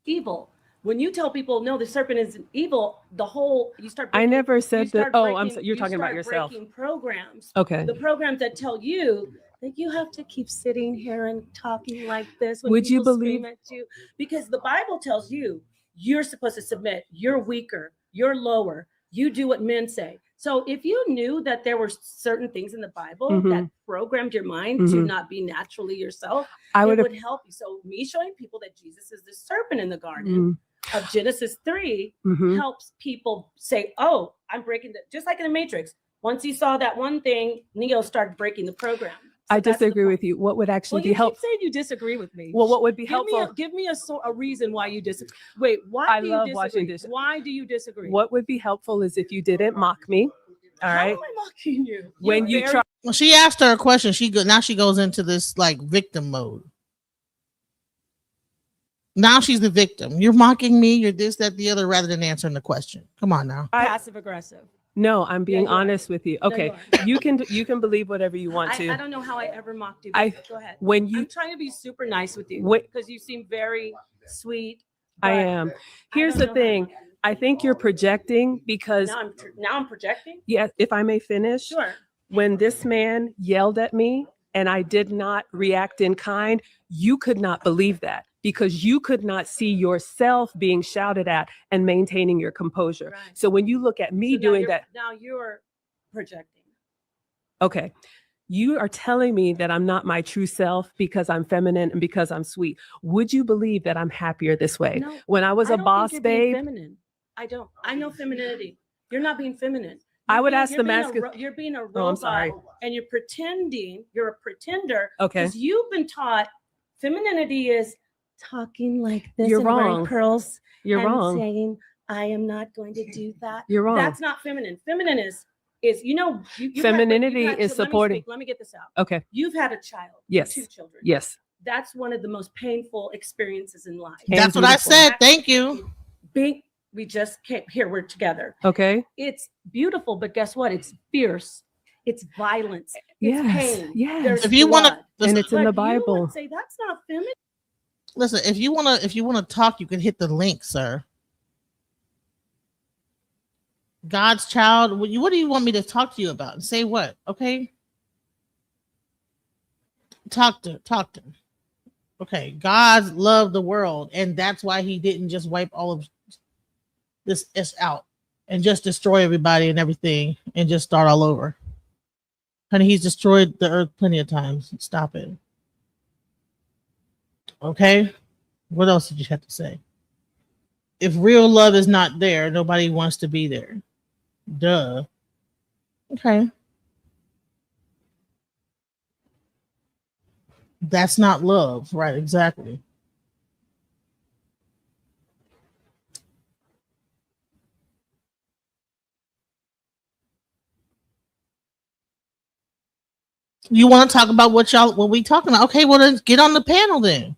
Evil. When you tell people no, the serpent isn't evil, the whole you start. I never said that. Oh, I'm breaking- sorry. You're talking about start yourself. breaking programs. Okay. The programs that tell you that you have to keep sitting here and talking like this. When Would you people scream believe- at you? Because the Bible tells you you're supposed to submit. You're weaker. You're lower. You do what men say. So if you knew that there were certain things in the Bible Mhm. that programmed your mind to Mhm. not be naturally yourself, I it would have. would help you. So me showing people that Jesus is the serpent in the garden of Genesis 3 Mhm. helps people say, oh, I'm breaking the, just like in the Matrix. Once he saw that one thing, Neo started breaking the program. So I that's the disagree point. with you. What would actually Well, be you keep helpful? saying you disagree with me. Well, what would be Give helpful? me a reason why you disagree. Wait, why I do love you watching disagree? this. Why do you disagree? What would be helpful is if you didn't mock me. All How right. am I mocking you? When You're you very- try. Well, she asked her a question. Now she goes into this like victim mode. Now she's the victim. You're mocking me. You're this, that, the other, rather than answering the question. Come on now. passive aggressive. No, I'm being you are. honest with you. No, Okay. you You can believe whatever you want to. I don't know how I ever mocked you. I- But go ahead. When you I'm trying to be super nice with you Wait. because you seem very sweet. I but am. I Here's don't the know how to thing. mock you. I think you're projecting because Now I'm projecting. yeah, if I may finish. Sure. When this man yelled at me and I did not react in kind, you could not believe that because you could not see yourself being shouted at and maintaining your composure. Right. So when you look at me So now doing you're- that, Now you're projecting. okay, you are telling me that I'm not my true self because I'm feminine and because I'm sweet. Would you believe that I'm happier this way? No, When I was I a don't boss think you're being babe, feminine. I don't. I know femininity. You're not being feminine. I would being- ask you're the being a masculine. ro- You're being a robot. Oh, I'm sorry. And you're pretending. You're a pretender. Okay. Because you've been taught femininity is talking like this You're and wearing wrong. pearls. You're and wrong. saying, I am not going to do that. You're wrong. That's not feminine. Feminine is you've had- Femininity you've had is let me supporting- speak. Let me get this out. Okay. You've had a child. Yes. 2 children. Yes. That's one of the most painful experiences in life. And That's what I beautiful. said. Thank you. We just came here. We're together. Okay. It's beautiful, but guess what? It's fierce. It's violence. It's Yes. pain. Yes. There's If you want blood. to And it's in But the you Bible. would say that's not feminine. listen, if you want to talk, you can hit the link, sir. God's child. What do you want me to talk to you about? And say what? Okay. Talk to him. Okay. God loved the world, and that's why he didn't just wipe all of this out and just destroy everybody and everything and just start all over. Honey, he's destroyed the earth plenty of times. Stop it. Okay. What else did you have to say? If real love is not there, nobody wants to be there. Duh. Okay. That's not love. Right, exactly. You want to talk about what we talking about? Okay, well then get on the panel then.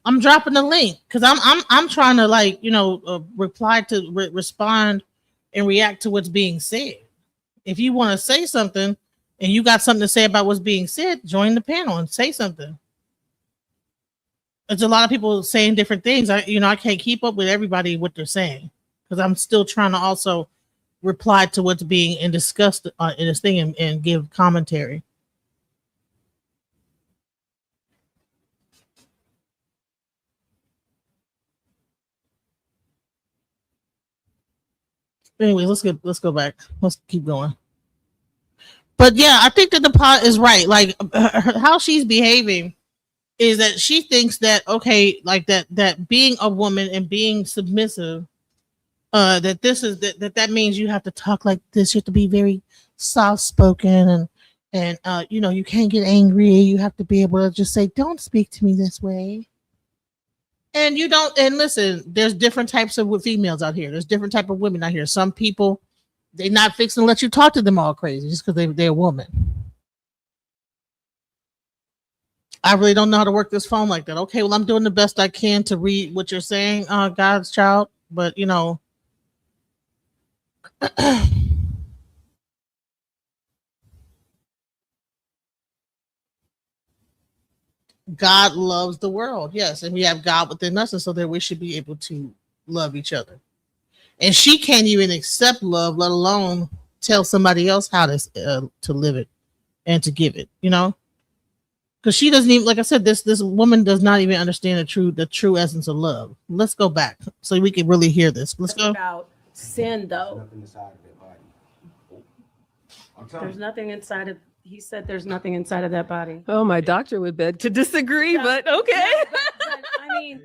I'm dropping the link because I'm trying to reply to respond and react to what's being said. If you want to say something and you got something to say about what's being said, join the panel and say something. There's a lot of people saying different things. I can't keep up with everybody what they're saying because I'm still trying to also reply to what's being discussed in this thing and give commentary. Anyway, let's go back. Let's keep going. But yeah, I think that the pot is right. Like how she's behaving is that she thinks that okay, like that being a woman and being submissive, that means you have to talk like this. You have to be very soft spoken and you can't get angry. You have to be able to just say, "Don't speak to me this way." And you don't. And listen, there's different types of females out here. There's different type of women out here. Some people, they're not fixing to let you talk to them all crazy just because they're a woman. I really don't know how to work this phone like that. Okay, well, I'm doing the best I can to read what you're saying, God's child. But you know, God loves the world, yes, and we have God within us, and so that we should be able to love each other. And she can't even accept love, let alone tell somebody else how to live it and to give it. You know, because she doesn't even, like I said, this woman does not even understand the true essence of love. Let's go back so we can really hear this. Let's go. About sin, though. Nothing inside of that body. I'm telling There's you. nothing inside of. He said there's nothing inside of that body. Oh, my doctor would beg to disagree, Yeah. but okay. But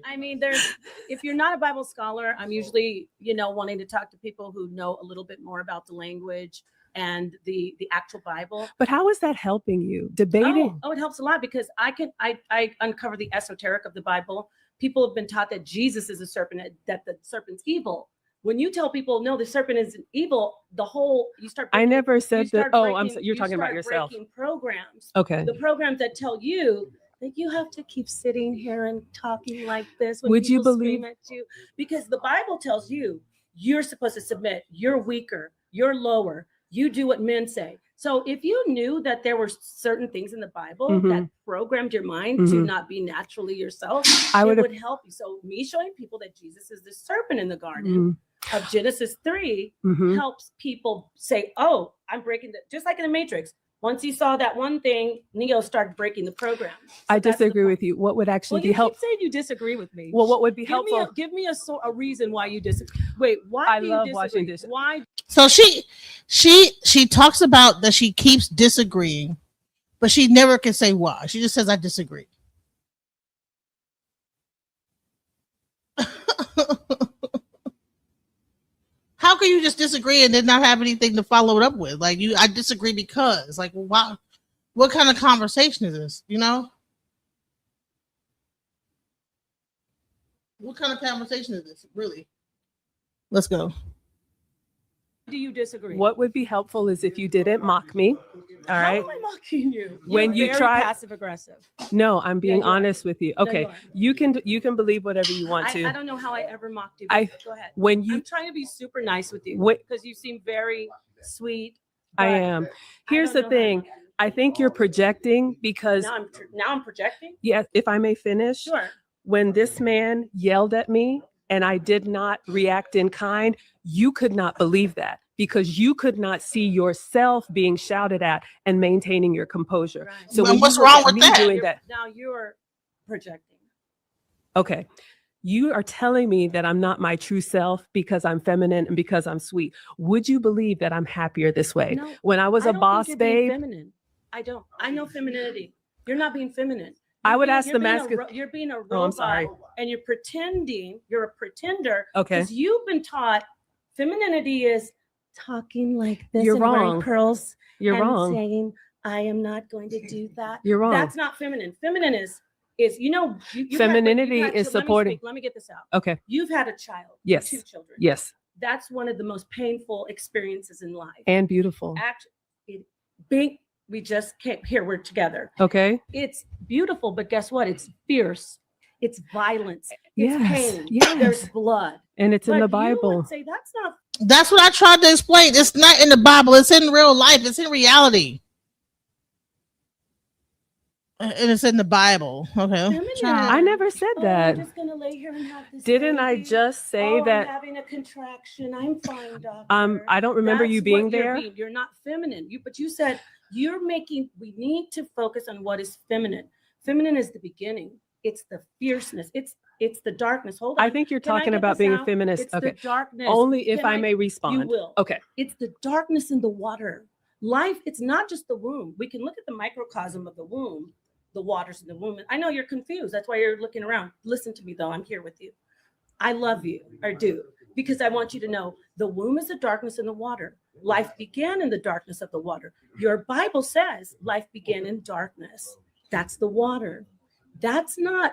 I mean, there's. If you're not a Bible scholar, I'm usually, wanting to talk to people who know a little bit more about the language and the actual Bible. But how is that helping you? Debating. Oh, it helps a lot because I uncover the esoteric of the Bible. People have been taught that Jesus is a serpent, that the serpent's evil. When you tell people no, the serpent isn't evil, you start. I never you said that. start Oh, breaking- you're you talking about start yourself. breaking programs. Okay. The programs that tell you that you have to keep sitting here and talking like this when Would you people believe- scream at you, because the Bible tells you you're supposed to submit. You're weaker. You're lower. You do what men say. So if you knew that there were certain things in the Bible Mhm. that programmed your mind to Mhm. not be naturally yourself, I it would would help you. So me showing people that Jesus is the serpent in the garden of Genesis 3 helps people say, oh, I'm breaking just like in the Matrix. Once you saw that one thing, Neo started breaking the program. So I that's the disagree point. with you. What would actually Well, be you keep helpful? saying you disagree with me. Well, what would be Give me helpful? give me a reason why you disagree. Wait, why I do love you watching disagree? this. Why? So she talks about that she keeps disagreeing, but she never can say why. She just says I disagree. How can you just disagree and then not have anything to follow it up with? Like I disagree because, like, wow, what kind of conversation is this? You know, what kind of conversation is this? Really? Let's go. Do you disagree? What would be helpful is if you didn't mock me. All right. How am I mocking you? When You're you very try- passive aggressive. No, I'm being you are. honest with you. No, Okay. you are. You can believe whatever you want to. I don't know how I ever mocked you. I- But go ahead. When you I'm trying to be super nice with you Wait. because you seem very sweet. I but am. I Here's don't the know how to thing. mock you. I think you're projecting because Now I'm projecting. yes, if I may finish. Sure. When this man yelled at me and I did not react in kind, you could not believe that because you could not see yourself being shouted at and maintaining your composure. Right. So Well, when what's you look wrong at with me that? doing that, Now you're projecting. okay, you are telling me that I'm not my true self because I'm feminine and because I'm sweet. Would you believe that I'm happier this way? No, When I was I a don't think boss you're being babe, feminine. I don't. I know femininity. You're not being feminine. I You're would being- ask you're the being a masculine. You're being a robot. Oh, I'm sorry. And you're pretending. You're a pretender. Okay. Because you've been taught femininity is talking like this You're and wearing wrong. pearls You're and wrong. saying, "I am not going to do that." You're wrong. That's not feminine. Feminine is Femininity is supporting. Let me get this out. Okay. You've had a child. Yes. 2 children. Yes. That's one of the most painful experiences in life. And beautiful. We just can't. Here we're together. Okay. It's beautiful, but guess what? It's fierce. It's violence. It's Yes, pain. yes. There's blood. And it's in But the you Bible. would say that's not. That's what I tried to explain. It's not in the Bible. It's in real life. It's in reality. And it's in the Bible. Okay. Feminine. I never said Oh, that. I'm just gonna lay here and have this. Didn't I baby. just say I'm that? having a contraction. I'm fine, doctor. I don't remember you That's being what you're there. You're not feminine. But you said you're making. We need to focus on what is feminine. Feminine is the beginning. It's the fierceness. It's the darkness. Hold on. I think you're Can I talking get about this being a out? feminist. It's Okay. the darkness. Only if Can I may respond. You will. Okay. It's the darkness in the water. Life, it's not just the womb. We can look at the microcosm of the womb, the waters in the womb. And I know you're confused. That's why you're looking around. Listen to me, though. I'm here with you. I love you, or do, because I want you to know the womb is the darkness in the water. Life began in the darkness of the water. Your Bible says life began in darkness. That's the water. That's not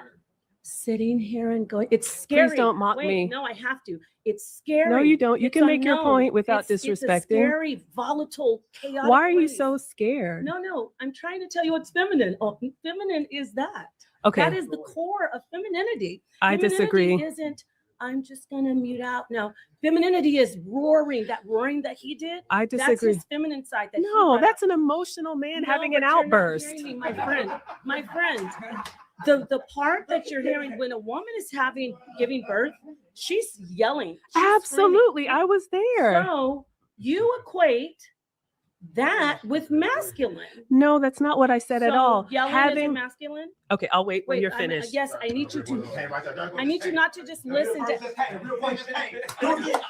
sitting here and going, it's scary. don't mock Wait, me. No, I have to. It's scary. No, you don't. You It's can make your unknown. point without It's a disrespecting. scary, volatile, chaotic. Why are you place. so scared? No, I'm trying to tell you what's feminine. Oh, feminine is that. Okay. That is the core of femininity. I disagree. Femininity isn't, I'm just going to mute out. No, femininity is roaring. That roaring that he did. I That's disagree. his feminine side. That he No, brought that's up. an emotional man No, having but an you're not outburst. hearing me, my friend. The part that you're hearing when a woman is giving birth, she's yelling. She's Absolutely. screaming. I was there. So you equate that with masculine. No, that's not what I said at So all. Yelling is masculine. Okay, I'll wait when you're I'm- finished. Yes, I need you to. I need you not to just listen to. That real voice just came.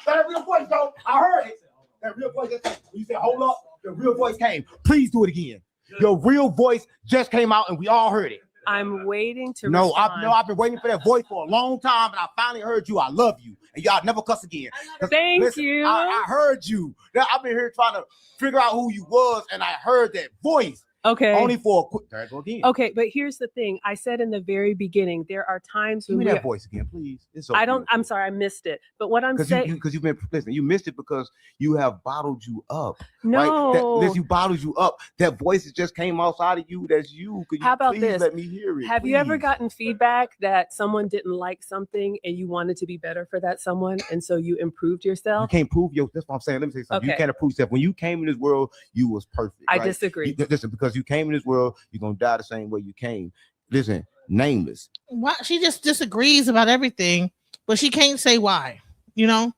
That real voice, though. I heard it. That real voice just came. You said, hold up. The real voice came. Please do it again. Your real voice just came out and we all heard it. I'm waiting to No, respond. I've been waiting for that voice for a long time, and I finally heard you. I love you, and y'all never cuss again. 'Cause Thank you. I heard you. Now, I've been here trying to figure out who you was, and I heard that voice Okay. only for a quick. There I go again. Okay, but here's the thing. I said in the very beginning, there are times Give when me we that voice again, please. It's so I don't. I'm sorry, I missed it. But what I'm because saying, you've been listen. You missed it because you have bottled you up. no. Right? That you bottled you up. That voice that just came outside of you. That's you. Could you How about please this? let me hear it? Have you ever please? gotten feedback that someone didn't like something and you wanted to be better for that someone, and so you improved You yourself? can't prove your. That's what I'm saying. Let me say something. You Okay. can't prove yourself. When you came in this world, you was perfect. I right? disagree. Listen, because you came in this world, you're gonna die the same way you came. Listen, nameless. Why she just disagrees about everything, but she can't say why. You know,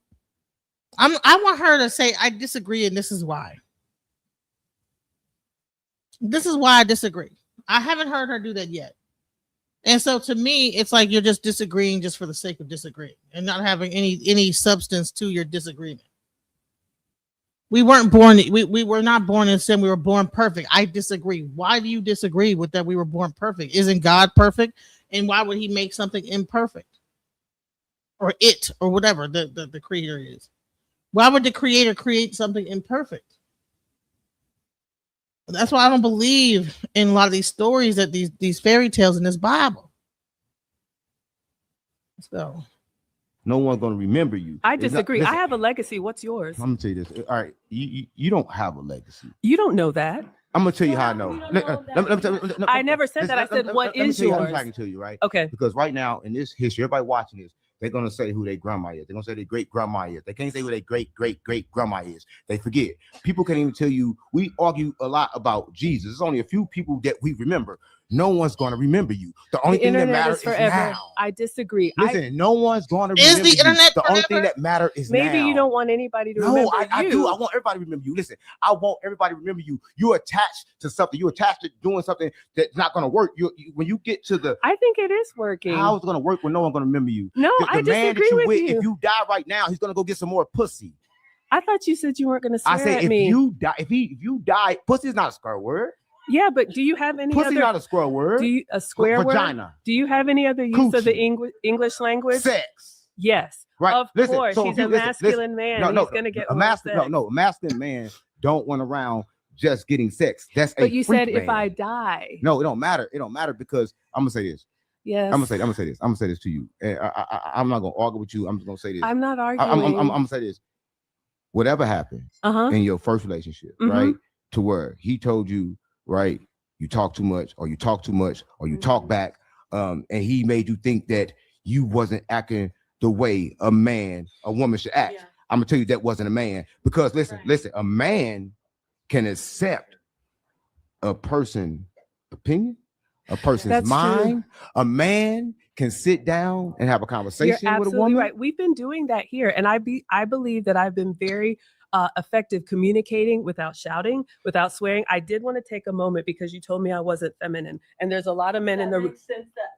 I want her to say I disagree, and this is why. This is why I disagree. I haven't heard her do that yet. And so to me, it's like you're just disagreeing just for the sake of disagreeing and not having any substance to your disagreement. We weren't born, we were not born in sin, we were born perfect. I disagree. Why do you disagree with that we were born perfect? Isn't God perfect? And why would he make something imperfect? Or it, or whatever the creator is. Why would the creator create something imperfect? That's why I don't believe in a lot of these stories, that these fairy tales in this Bible. So No one's gonna remember you. I It's not- disagree. listen, I have a legacy. What's yours? I'm gonna tell you this. All right, you don't have a legacy. You don't know that. I'm gonna tell you how I know. We don't know that. I never said that. I said, what is Let yours? me I can tell you, right? Okay. Because right now in this history, everybody watching this, they're gonna say who their grandma is. They're gonna say their great grandma is. They can't say who their great grandma is. They forget. People can't even tell you. We argue a lot about Jesus. There's only a few people that we remember. No one's gonna remember you. The only The thing that internet matters is forever. now. I disagree. Listen, no one's gonna Is remember the you. internet The only thing forever? that matters is Maybe now. you don't want anybody to No, remember I you. do. I want everybody to remember you. Listen, I want everybody to remember you. You're attached to something. You're attached to doing something that's not going to work. When you get to the I think it is working. how it's going to work when no one's going to remember you. No, The I man that disagree you with with, you. if you die right now, he's going to go get some more pussy. I thought you said you weren't going to swear I said at if me. you die, if you die, pussy is not a square word. Yeah, but do you have any Pussy other? not a square word. Do you a square word? Vagina. Do you have any other use of the Coochie. English language? Sex. Yes. Right. Of Listen, course, so he's if you- a listen, masculine man. No, He's gonna get a oral masculine. sex. No, a masculine man don't run around just getting sex. That's a But you freak said if man. I die. No, it don't matter. It don't matter because I'm gonna say this. Yes. I'm gonna say this to you. And I'm not gonna argue with you. I'm just gonna say this. I'm not I'm arguing. gonna say this. Whatever happened Uh-huh. in your first relationship, Mhm. right? To where he told you, right, you talk too much, or you talk too much, or you talk back, and he made you think that you wasn't acting the way a woman should act. Yeah. I'm gonna tell you that wasn't a man. Because listen, Right. a man can accept a person's opinion, a person's That's true. mind. A man can sit down and have a You're conversation with a absolutely woman. right. We've been doing that here, and I believe that I've been very effective communicating without shouting, without swearing. I did want to take a moment because you told me I wasn't feminine, and there's a lot of men in the room.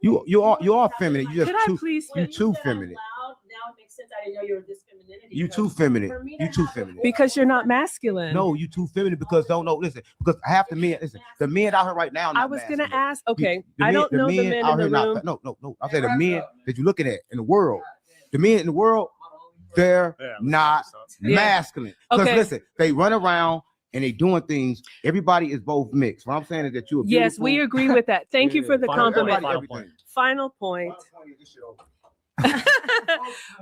You are feminine. You Could just I too please? you too feminine. Now it makes sense. I didn't know you were this femininity. You too feminine. For me to You too have a feminine. Because you're not masculine. No, you too feminine because listen, because half the men, the men out here right now. I was gonna ask. Okay, The I men- don't know the men out in the here not- room. No. I said the men that you're looking at in the world, the men in the world, they're not Yeah. masculine. Because Okay. listen, they run around and they doing things. Everybody is both mixed. What I'm saying is that you're Yes, we agree with that. Thank you for the Final- compliment. final point. final point.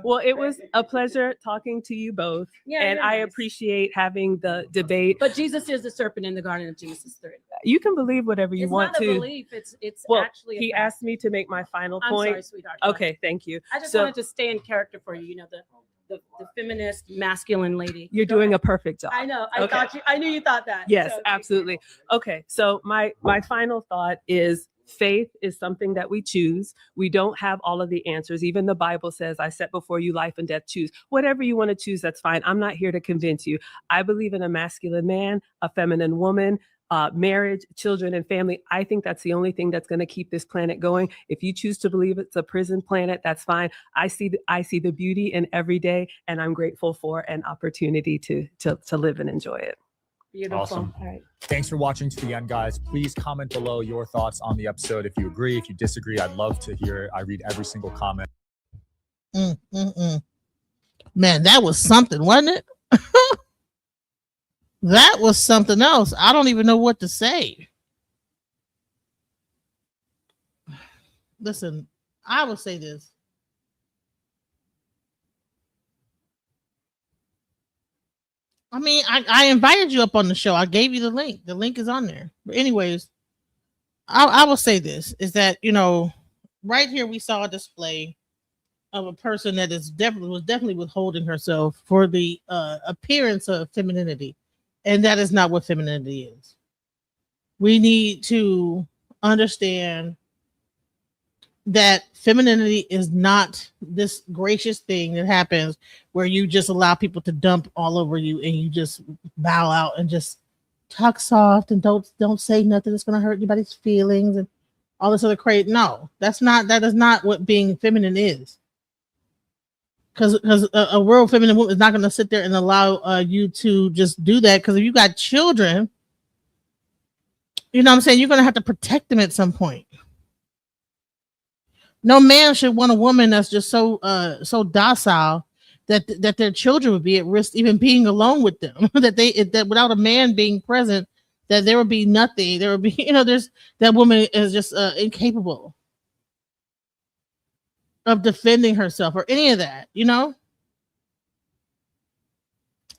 Well, it was a pleasure talking to you both. Yeah, and you're I nice. appreciate having the debate. But Jesus is the serpent in the Garden of Genesis 3. You can believe whatever you It's want not a to. belief. It's Well, actually a he fact. asked me to make my final I'm point. sorry, sweetheart. Go ahead. Okay, thank you. I just So- wanted to stay in character for you. You know, the feminist, masculine lady. You're Go doing ahead. a perfect job. I know. Okay. I knew you thought that. Yes, So, absolutely. Okay, so my final thought is faith is something that we choose. We don't have all of the answers. Even the Bible says, I set before you life and death, choose. Whatever you want to choose, that's fine. I'm not here to convince you. I believe in a masculine man, a feminine woman, marriage, children, and family. I think that's the only thing that's going to keep this planet going. If you choose to believe it's a prison planet, that's fine. I see the beauty in every day, and I'm grateful for an opportunity to live and enjoy it. Beautiful. Awesome. All right. Thanks for watching to the end, guys. Please comment below your thoughts on the episode. If you agree, if you disagree, I'd love to hear it. I read every single comment. Man, that was something, wasn't it? That was something else. I don't even know what to say. Listen, I will say this. I mean, I invited you up on the show. I gave you the link. The link is on there. But anyways, I will say this is that, you know, right here we saw a display of a person that was definitely withholding herself for the appearance of femininity. And that is not what femininity is. We need to understand that femininity is not this gracious thing that happens where you just allow people to dump all over you and you just bow out and just talk soft and don't say nothing that's going to hurt anybody's feelings and all this other crazy. No, that is not what being feminine is. Because a real feminine woman is not going to sit there and allow you to just do that. Because if you got children, you know what I'm saying, you're going to have to protect them at some point. No man should want a woman that's just so docile that their children would be at risk even being alone with them. that without a man being present, that there would be nothing. There would be, you know, that woman is just incapable of defending herself or any of that, you know.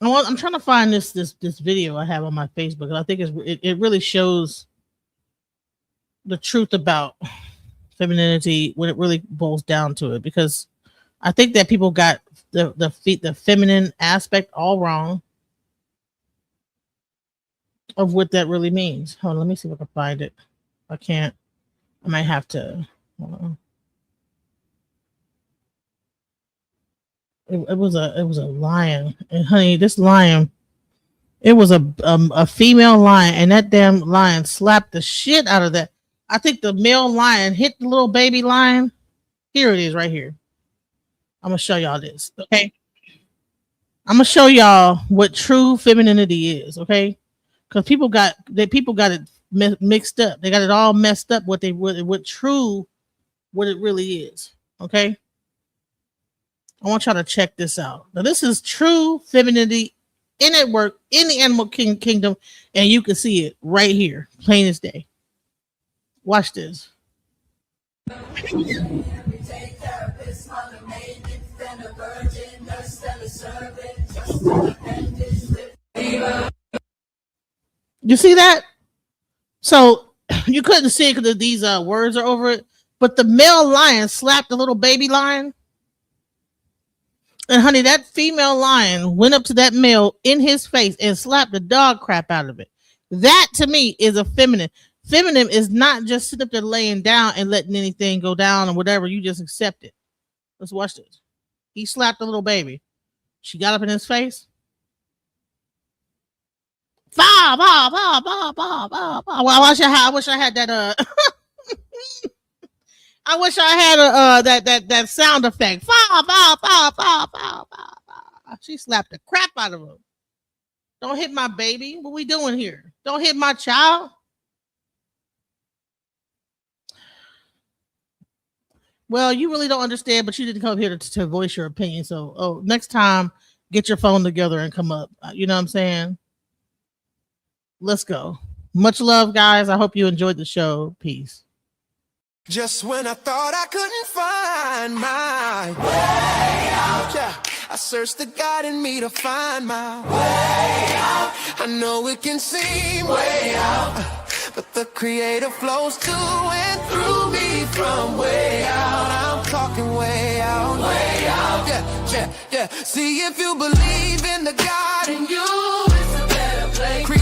I'm trying to find this video I have on my Facebook. I think it really shows the truth about femininity when it really boils down to it, because I think that people got the feminine aspect all wrong of what that really means. Hold on, let me see if I can find it. I can't. I might have to. Hold on. It was a lion, and honey, this lion, it was a female lion, and that damn lion slapped the shit out of that. I think the male lion hit the little baby lion. Here it is, right here. I'm gonna show y'all this, okay? I'm gonna show y'all what true femininity is, okay? Because people got it mixed up. They got it all messed up. What it really is, okay? I want y'all to check this out. Now, this is true femininity in at work in the animal kingdom, and you can see it right here, plain as day. Watch this. You see that? So you couldn't see it because these words are over it, but the male lion slapped the little baby lion. And honey, that female lion went up to that male in his face and slapped the dog crap out of it. That to me is a feminine. Feminine is not just sitting up there laying down and letting anything go down or whatever. You just accept it. Let's watch this. He slapped the little baby. She got up in his face. Bah, bah, bah, bah, bah, bah, bah. Well, I wish I had that I wish I had that sound effect. Bah, bah, bah, bah, bah, bah, bah. She slapped the crap out of him. Don't hit my baby. What we doing here? Don't hit my child. Well, you really don't understand, but you didn't come here to voice your opinion. So, next time, get your phone together and come up. You know what I'm saying? Let's go. Much love, guys. I hope you enjoyed the show. Peace. Just when I thought I couldn't find my way out, yeah, I searched the God in me to find my way out. I know it can seem way out, but the Creator flows to and through me from way out. I'm talking way out, yeah. See if you believe in the God in you, it's a better place.